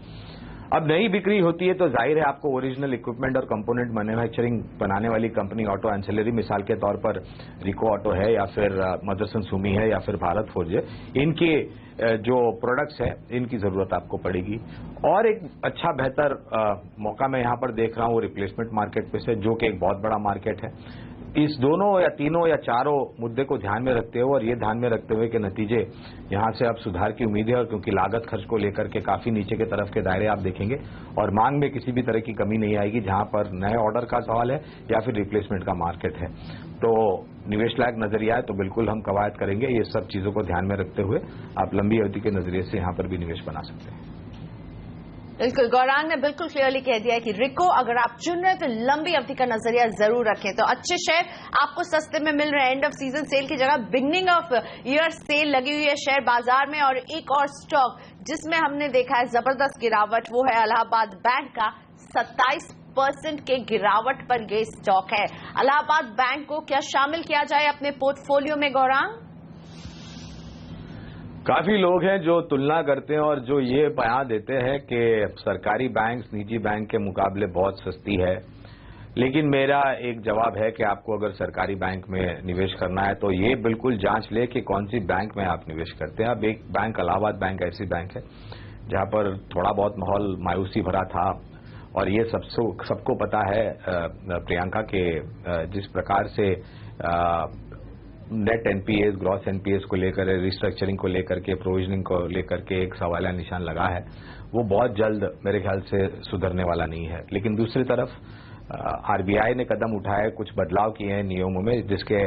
अब नई बिक्री होती है तो जाहिर है आपको ओरिजिनल इक्विपमेंट और कंपोनेंट मैन्युफैक्चरिंग बनाने वाली कंपनी ऑटो एंसिलरी, मिसाल के तौर पर रिको ऑटो है या फिर मदरसन सुमी है या फिर भारत फोर्ज है, इनके जो प्रोडक्ट्स है इनकी जरूरत आपको पड़ेगी। और एक अच्छा बेहतर मौका मैं यहां पर देख रहा हूं रिप्लेसमेंट मार्केट पे से, जो कि एक बहुत बड़ा मार्केट है। इस दोनों या तीनों या चारों मुद्दे को ध्यान में रखते हुए और ये ध्यान में रखते हुए कि नतीजे यहां से अब सुधार की उम्मीद है, और क्योंकि लागत खर्च को लेकर के काफी नीचे के तरफ के दायरे आप देखेंगे और मांग में किसी भी तरह की कमी नहीं आएगी, जहां पर नए ऑर्डर का सवाल है या फिर रिप्लेसमेंट का मार्केट है, तो निवेश लायक नजरिया है, तो बिल्कुल हम कवायद करेंगे। ये सब चीजों को ध्यान में रखते हुए आप लंबी अवधि के नजरिए से यहां पर भी निवेश बना सकते हैं। बिल्कुल, गौरांग ने बिल्कुल क्लियरली कह दिया है कि रिको अगर आप चुन रहे हैं तो लंबी अवधि का नजरिया जरूर रखें। तो अच्छे शेयर आपको सस्ते में मिल रहे हैं। एंड ऑफ सीजन सेल की जगह बिगनिंग ऑफ ईयर सेल लगी हुई है शेयर बाजार में। और एक और स्टॉक जिसमें हमने देखा है जबरदस्त गिरावट, वो है इलाहाबाद बैंक का। 27% के गिरावट पर यह स्टॉक है। इलाहाबाद बैंक को क्या शामिल किया जाए अपने पोर्टफोलियो में, गौरांग? काफी लोग हैं जो तुलना करते हैं और जो ये बयान देते हैं कि सरकारी बैंक निजी बैंक के मुकाबले बहुत सस्ती है, लेकिन मेरा एक जवाब है कि आपको अगर सरकारी बैंक में निवेश करना है तो ये बिल्कुल जांच ले कि कौन सी बैंक में आप निवेश करते हैं। अब एक बैंक इलाहाबाद बैंक ऐसी बैंक है जहां पर थोड़ा बहुत माहौल मायूसी भरा था, और ये सबको पता है प्रियंका के जिस प्रकार से नेट एनपीएस, ग्रॉस एनपीएस को लेकर, रिस्ट्रक्चरिंग को लेकर के, प्रोविजनिंग को लेकर के एक सवालिया निशान लगा है, वो बहुत जल्द मेरे ख्याल से सुधरने वाला नहीं है। लेकिन दूसरी तरफ आरबीआई ने कदम उठाए, कुछ बदलाव किए हैं नियमों में, जिसके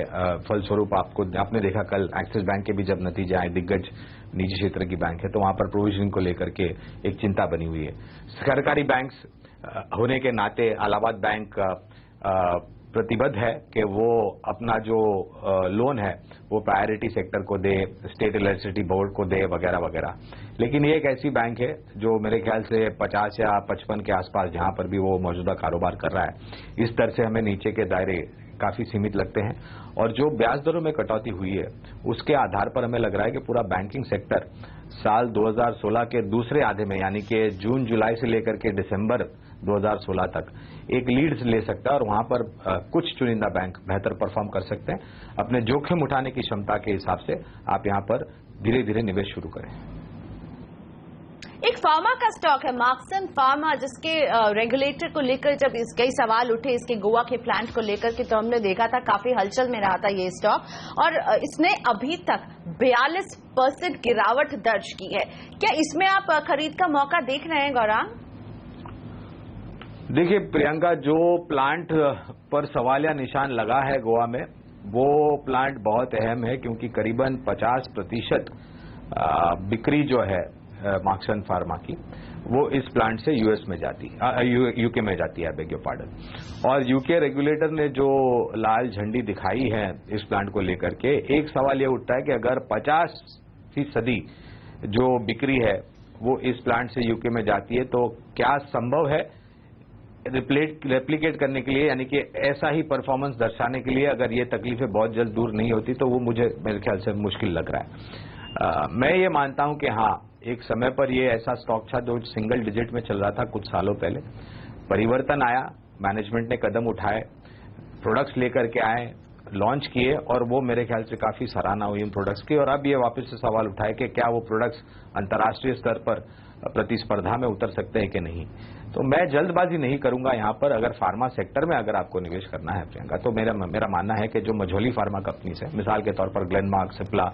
फलस्वरूप आपने देखा कल एक्सिस बैंक के भी जब नतीजे आए, दिग्गज निजी क्षेत्र की बैंक है, तो वहां पर प्रोविजनिंग को लेकर के एक चिंता बनी हुई है। सरकारी बैंक्स होने के नाते इलाहाबाद बैंक प्रतिबद्ध है कि वो अपना जो लोन है वो प्रायोरिटी सेक्टर को दे, स्टेट इलेक्ट्रिसिटी बोर्ड को दे, वगैरह वगैरह। लेकिन ये एक ऐसी बैंक है जो मेरे ख्याल से 50 या 55 के आसपास जहां पर भी वो मौजूदा कारोबार कर रहा है, इस तरह से हमें नीचे के दायरे काफी सीमित लगते हैं। और जो ब्याज दरों में कटौती हुई है उसके आधार पर हमें लग रहा है कि पूरा बैंकिंग सेक्टर साल 2016 के दूसरे आधे में, यानी कि जून जुलाई से लेकर के दिसंबर 2016 तक एक लीड्स ले सकता है, और वहां पर कुछ चुनिंदा बैंक बेहतर परफॉर्म कर सकते हैं। अपने जोखिम उठाने की क्षमता के हिसाब से आप यहां पर धीरे धीरे निवेश शुरू करें। एक फार्मा का स्टॉक है मार्क्सन फार्मा, जिसके रेगुलेटर को लेकर जब कई सवाल उठे इसके गोवा के प्लांट को लेकर के, तो हमने देखा था काफी हलचल में रहा था ये स्टॉक, और इसने अभी तक 42% गिरावट दर्ज की है। क्या इसमें आप खरीद का मौका देख रहे हैं गौरांग? देखिए प्रियंका, जो प्लांट पर सवालिया निशान लगा है गोवा में, वो प्लांट बहुत अहम है, क्योंकि करीबन 50% बिक्री जो है मार्क्सन फार्मा की, वो इस प्लांट से यूएस में जाती है, यूके में जाती है, बेग योर पार्डन। और यूके रेगुलेटर ने जो लाल झंडी दिखाई है इस प्लांट को लेकर के, एक सवाल ये उठता है कि अगर 50% जो बिक्री है वो इस प्लांट से यूके में जाती है, तो क्या संभव है रेप्लिकेट करने के लिए, यानी कि ऐसा ही परफॉर्मेंस दर्शाने के लिए, अगर ये तकलीफें बहुत जल्द दूर नहीं होती तो वो मुझे मेरे ख्याल से मुश्किल लग रहा है। मैं ये मानता हूं कि हाँ, एक समय पर ये ऐसा स्टॉक था जो सिंगल डिजिट में चल रहा था कुछ सालों पहले, परिवर्तन आया, मैनेजमेंट ने कदम उठाए, प्रोडक्ट्स लेकर के आए, लॉन्च किए, और वो मेरे ख्याल से काफी सराहना हुई इन प्रोडक्ट्स की। और अब ये वापस से सवाल उठाए कि क्या वो प्रोडक्ट्स अंतर्राष्ट्रीय स्तर पर प्रतिस्पर्धा में उतर सकते हैं कि नहीं। तो मैं जल्दबाजी नहीं करूंगा यहां पर। अगर फार्मा सेक्टर में अगर आपको निवेश करना है प्रियंका, तो मेरा मानना है कि जो मझोली फार्मा कंपनीज है, मिसाल के तौर पर ग्लेनमार्क, सिप्ला,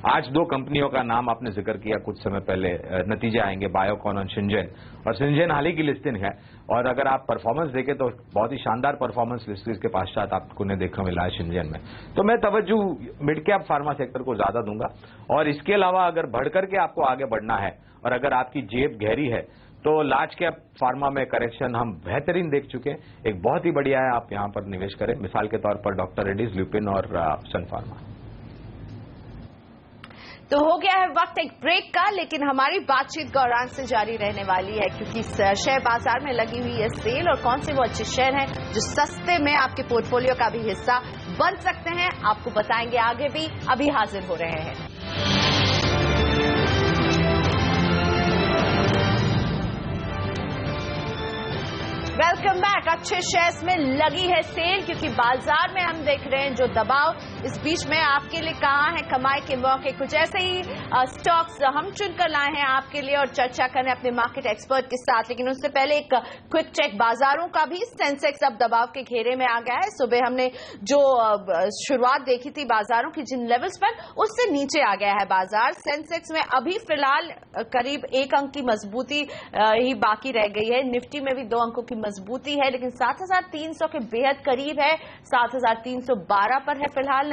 आज 2 कंपनियों का नाम आपने जिक्र किया कुछ समय पहले, नतीजे आएंगे, बायोकॉन और सिंजेन, और सिंजेन हाल ही की लिस्टिंग है, और अगर आप परफॉर्मेंस देखें तो बहुत ही शानदार परफॉर्मेंस लिस्टिंग के पश्चात आपको ने देखने मिला है सिंजेन में। तो मैं तवज्जो मिड कैप फार्मा सेक्टर को ज्यादा दूंगा। और इसके अलावा अगर बढ़कर के आपको आगे बढ़ना है और अगर आपकी जेब गहरी है, तो लार्ज कैप फार्मा में करेक्शन हम बेहतरीन देख चुके हैं, एक बहुत ही बढ़िया है, आप यहां पर निवेश करें। मिसाल के तौर पर डॉक्टर रेड्डीज, ल्यूपिन और सन फार्मा। तो हो गया है वक्त एक ब्रेक का, लेकिन हमारी बातचीत गौरांग से जारी रहने वाली है, क्योंकि शेयर बाजार में लगी हुई है सेल, और कौन से वो अच्छे शेयर हैं जो सस्ते में आपके पोर्टफोलियो का भी हिस्सा बन सकते हैं, आपको बताएंगे आगे भी। अभी हाजिर हो रहे हैं। Welcome back. अच्छे शेयर्स में लगी है सेल, क्योंकि बाजार में हम देख रहे हैं जो दबाव इस बीच में आपके लिए कहाँ है कमाई के मौके। कुछ ऐसे ही स्टॉक्स हम चुनकर लाए हैं आपके लिए और चर्चा करें अपने मार्केट एक्सपर्ट के साथ। लेकिन उससे पहले एक क्विक चेक बाजारों का भी। सेंसेक्स अब दबाव के घेरे में आ गया है। सुबह हमने जो शुरुआत देखी थी बाजारों की जिन लेवल्स पर, उससे नीचे आ गया है बाजार। सेंसेक्स में अभी फिलहाल करीब 1 अंक की मजबूती ही बाकी रह गई है। निफ्टी में भी 2 अंकों की मजबूती है, लेकिन 7300 के बेहद करीब है। 7312 पर है फिलहाल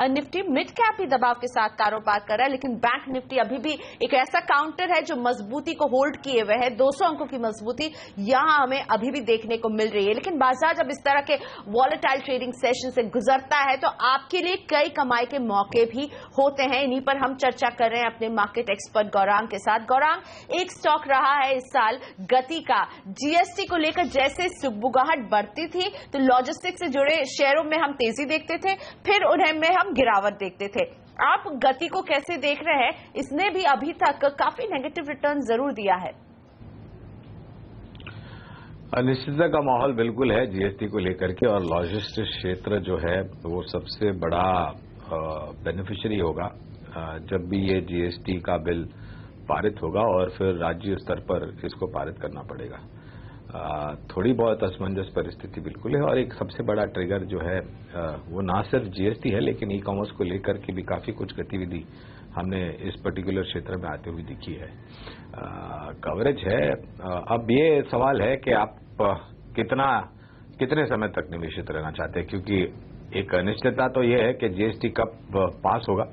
निफ्टी। मिड कैप भी दबाव के साथ कारोबार कर रहा है, लेकिन बैंक निफ्टी अभी भी एक ऐसा काउंटर है जो मजबूती को होल्ड किए हुए है। 200 अंकों की मजबूती यहां हमें अभी भी देखने को मिल रही है। लेकिन बाजार जब इस तरह के वॉलेटाइल ट्रेडिंग सेशन से गुजरता है तो आपके लिए कई कमाई के मौके भी होते हैं। इन्हीं पर हम चर्चा कर रहे हैं अपने मार्केट एक्सपर्ट गौरांग के साथ। गौरांग, एक स्टॉक रहा है इस साल गति का। जीएसटी को लेकर जैसे सुगबुगाहट बढ़ती थी तो लॉजिस्टिक्स से जुड़े शेयरों में हम तेजी देखते थे, फिर उन्हें में हम गिरावट देखते थे। आप गति को कैसे देख रहे हैं? इसने भी अभी तक काफी नेगेटिव रिटर्न जरूर दिया है। अनिश्चितता का माहौल बिल्कुल है जीएसटी को लेकर के, और लॉजिस्टिक्स क्षेत्र जो है वो सबसे बड़ा बेनिफिशियरी होगा जब भी ये जीएसटी का बिल पारित होगा, और फिर राज्य स्तर पर इसको पारित करना पड़ेगा। थोड़ी बहुत असमंजस परिस्थिति बिल्कुल है, और एक सबसे बड़ा ट्रिगर जो है वो ना सिर्फ जीएसटी है, लेकिन ई कॉमर्स को लेकर के भी काफी कुछ गतिविधि हमने इस पर्टिकुलर क्षेत्र में आते हुए दिखी है। कवरेज है। अब ये सवाल है कि आप कितने समय तक निवेशित रहना चाहते हैं, क्योंकि एक अनिश्चितता तो ये है कि जीएसटी कब पास होगा,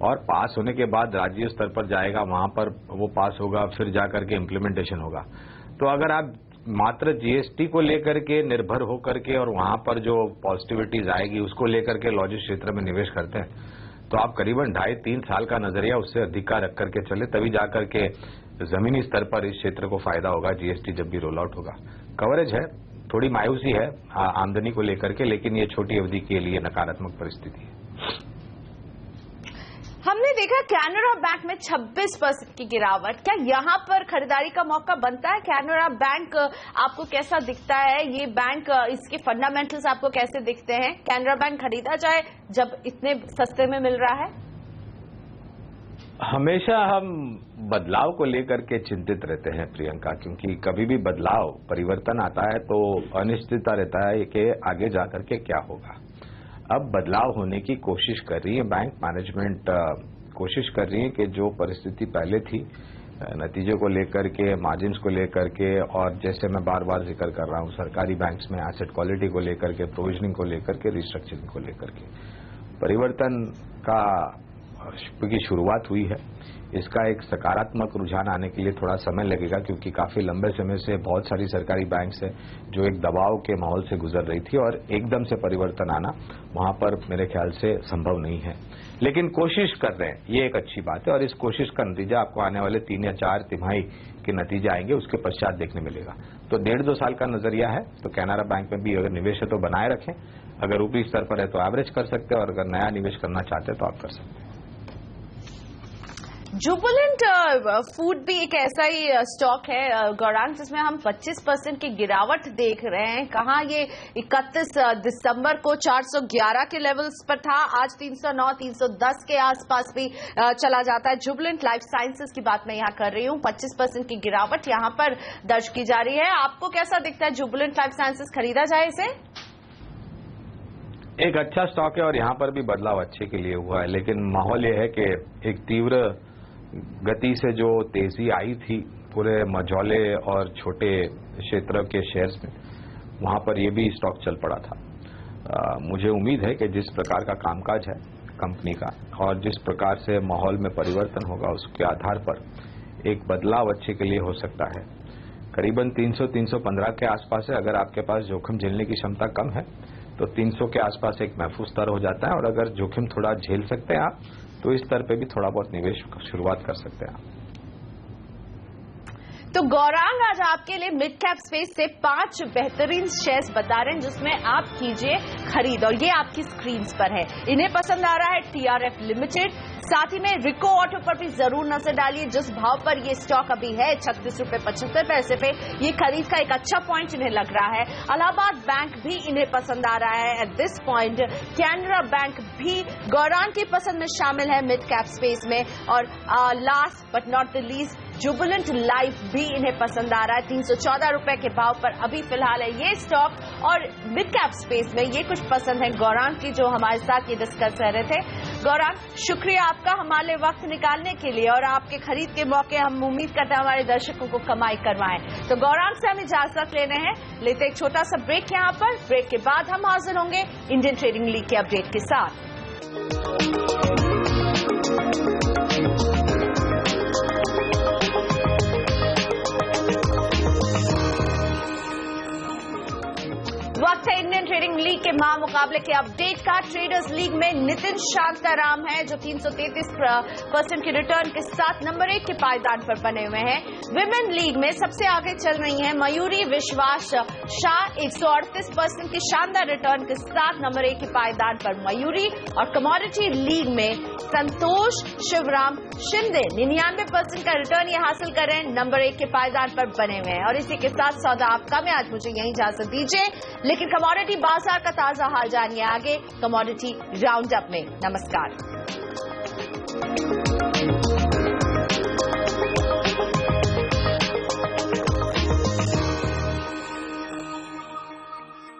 और पास होने के बाद राज्य स्तर पर जाएगा, वहां पर वो पास होगा, फिर जाकर के इम्प्लीमेंटेशन होगा। तो अगर आप मात्र जीएसटी को लेकर के निर्भर होकर के और वहां पर जो पॉजिटिविटीज आएगी उसको लेकर के लॉजिस्टिक्स क्षेत्र में निवेश करते हैं, तो आप करीबन 2.5-3 साल का नजरिया उससे अधिक का रख करके चले, तभी जाकर के जमीनी स्तर पर इस क्षेत्र को फायदा होगा जीएसटी जब भी रोल आउट होगा। कवरेज है, थोड़ी मायूसी है आमदनी को लेकर के, लेकिन ये छोटी अवधि के लिए नकारात्मक परिस्थिति है। हमने देखा कैनरा बैंक में 26% की गिरावट। क्या यहाँ पर खरीदारी का मौका बनता है? कैनरा बैंक आपको कैसा दिखता है? ये बैंक, इसके फंडामेंटल्स आपको कैसे दिखते हैं? कैनरा बैंक खरीदा जाए जब इतने सस्ते में मिल रहा है? हमेशा हम बदलाव को लेकर के चिंतित रहते हैं प्रियंका, क्योंकि कभी भी बदलाव परिवर्तन आता है तो अनिश्चितता रहता है कि आगे जाकर के क्या होगा। अब बदलाव होने की कोशिश कर रही है बैंक मैनेजमेंट, कोशिश कर रही है कि जो परिस्थिति पहले थी नतीजे को लेकर के, मार्जिन्स को लेकर के, और जैसे मैं बार बार जिक्र कर रहा हूं सरकारी बैंक्स में एसेट क्वालिटी को लेकर के, प्रोविजनिंग को लेकर के, रिस्ट्रक्चरिंग को लेकर के, परिवर्तन का की शुरुआत हुई है। इसका एक सकारात्मक रुझान आने के लिए थोड़ा समय लगेगा, क्योंकि काफी लंबे समय से बहुत सारी सरकारी बैंक्स है जो एक दबाव के माहौल से गुजर रही थी, और एकदम से परिवर्तन आना वहां पर मेरे ख्याल से संभव नहीं है। लेकिन कोशिश कर रहे हैं, ये एक अच्छी बात है, और इस कोशिश का नतीजा आपको आने वाले 3 या 4 तिमाही के नतीजे आएंगे, उसके पश्चात देखने मिलेगा। तो 1.5-2 साल का नजरिया है, तो कैनरा बैंक में भी अगर निवेश है तो बनाए रखें, अगर ऊपरी स्तर पर है तो एवरेज कर सकते हैं, और अगर नया निवेश करना चाहते हैं तो आप कर सकते हैं। जुबिलेंट फूड भी एक ऐसा ही स्टॉक है गौरांग, जिसमें हम 25% की गिरावट देख रहे हैं। कहाँ ये 31 दिसंबर को 411 के लेवल्स पर था, आज 309, 310 के आसपास भी चला जाता है। जुबिलेंट लाइफ साइंसेज की बात मैं यहाँ कर रही हूँ। 25% की गिरावट यहाँ पर दर्ज की जा रही है। आपको कैसा दिखता है जुबिलेंट लाइफ साइंसेज, खरीदा जाए इसे? एक अच्छा स्टॉक है, और यहाँ पर भी बदलाव अच्छे के लिए हुआ है, लेकिन माहौल ये है कि एक तीव्र गति से जो तेजी आई थी पूरे मझौले और छोटे क्षेत्र के शेयर्स में, वहां पर ये भी स्टॉक चल पड़ा था। मुझे उम्मीद है कि जिस प्रकार का कामकाज है कंपनी का, और जिस प्रकार से माहौल में परिवर्तन होगा, उसके आधार पर एक बदलाव अच्छे के लिए हो सकता है। करीबन 300-315 के आसपास है। अगर आपके पास जोखिम झेलने की क्षमता कम है तो 300 के आसपास एक महफूज स्तर हो जाता है, और अगर जोखिम थोड़ा झेल सकते हैं आप तो इस स्तर पे भी थोड़ा बहुत निवेश शुरुआत कर सकते हैं आप। तो गौरांग आज आपके लिए मिड कैप स्पेस से 5 बेहतरीन शेयर्स बता रहे हैं जिसमें आप कीजिए खरीद, और ये आपकी स्क्रीन पर है। इन्हें पसंद आ रहा है TRF लिमिटेड, साथ ही में रिको ऑटो पर भी जरूर नजर डालिए। जिस भाव पर ये स्टॉक अभी है 36.75 पे, ये खरीद का एक अच्छा पॉइंट इन्हें लग रहा है। इलाहाबाद बैंक भी इन्हें पसंद आ रहा है at this point. Canara bank भी गौरांग की पसंद में शामिल है मिड कैप स्पेस में। और last but not the least, Jubilant life भी इन्हें पसंद आ रहा है। 314 रुपए के भाव पर अभी फिलहाल है ये स्टॉक, और मिड कैप स्पेस में ये कुछ पसंद है गौरांग की, जो हमारे साथ ये डिस्कस कर रहे थे। गौरांग, शुक्रिया आपका हमारे वक्त निकालने के लिए, और आपके खरीद के मौके हम उम्मीद करते हैं हमारे दर्शकों को कमाई करवाएं। तो गौरांग से हम इजाजत लेने हैं, लेते एक छोटा सा ब्रेक यहाँ पर। ब्रेक के बाद हम हाजिर होंगे इंडियन ट्रेडिंग लीग के अपडेट के साथ। वक्त है इंडियन ट्रेडिंग लीग के महामुकाबले के अपडेट का। ट्रेडर्स लीग में नितिन शांताराम है जो 333% की रिटर्न के साथ नंबर 1 के पायदान पर बने हुए हैं। विमेन लीग में सबसे आगे चल रही हैं मयूरी विश्वास शाह 138% की शानदार रिटर्न के साथ नंबर 1 के पायदान पर मयूरी। और कमोडिटी लीग में संतोष शिवराम शिंदे 99% का रिटर्न ये हासिल कर रहे हैं, नंबर 1 के पायदान पर बने हुए हैं। और इसी के साथ सौदा आपका में आज मुझे यहीं इजाजत दीजिए, लेकिन कमोडिटी बाजार का ताजा हाल जानिए आगे कमोडिटी राउंड अप में। नमस्कार।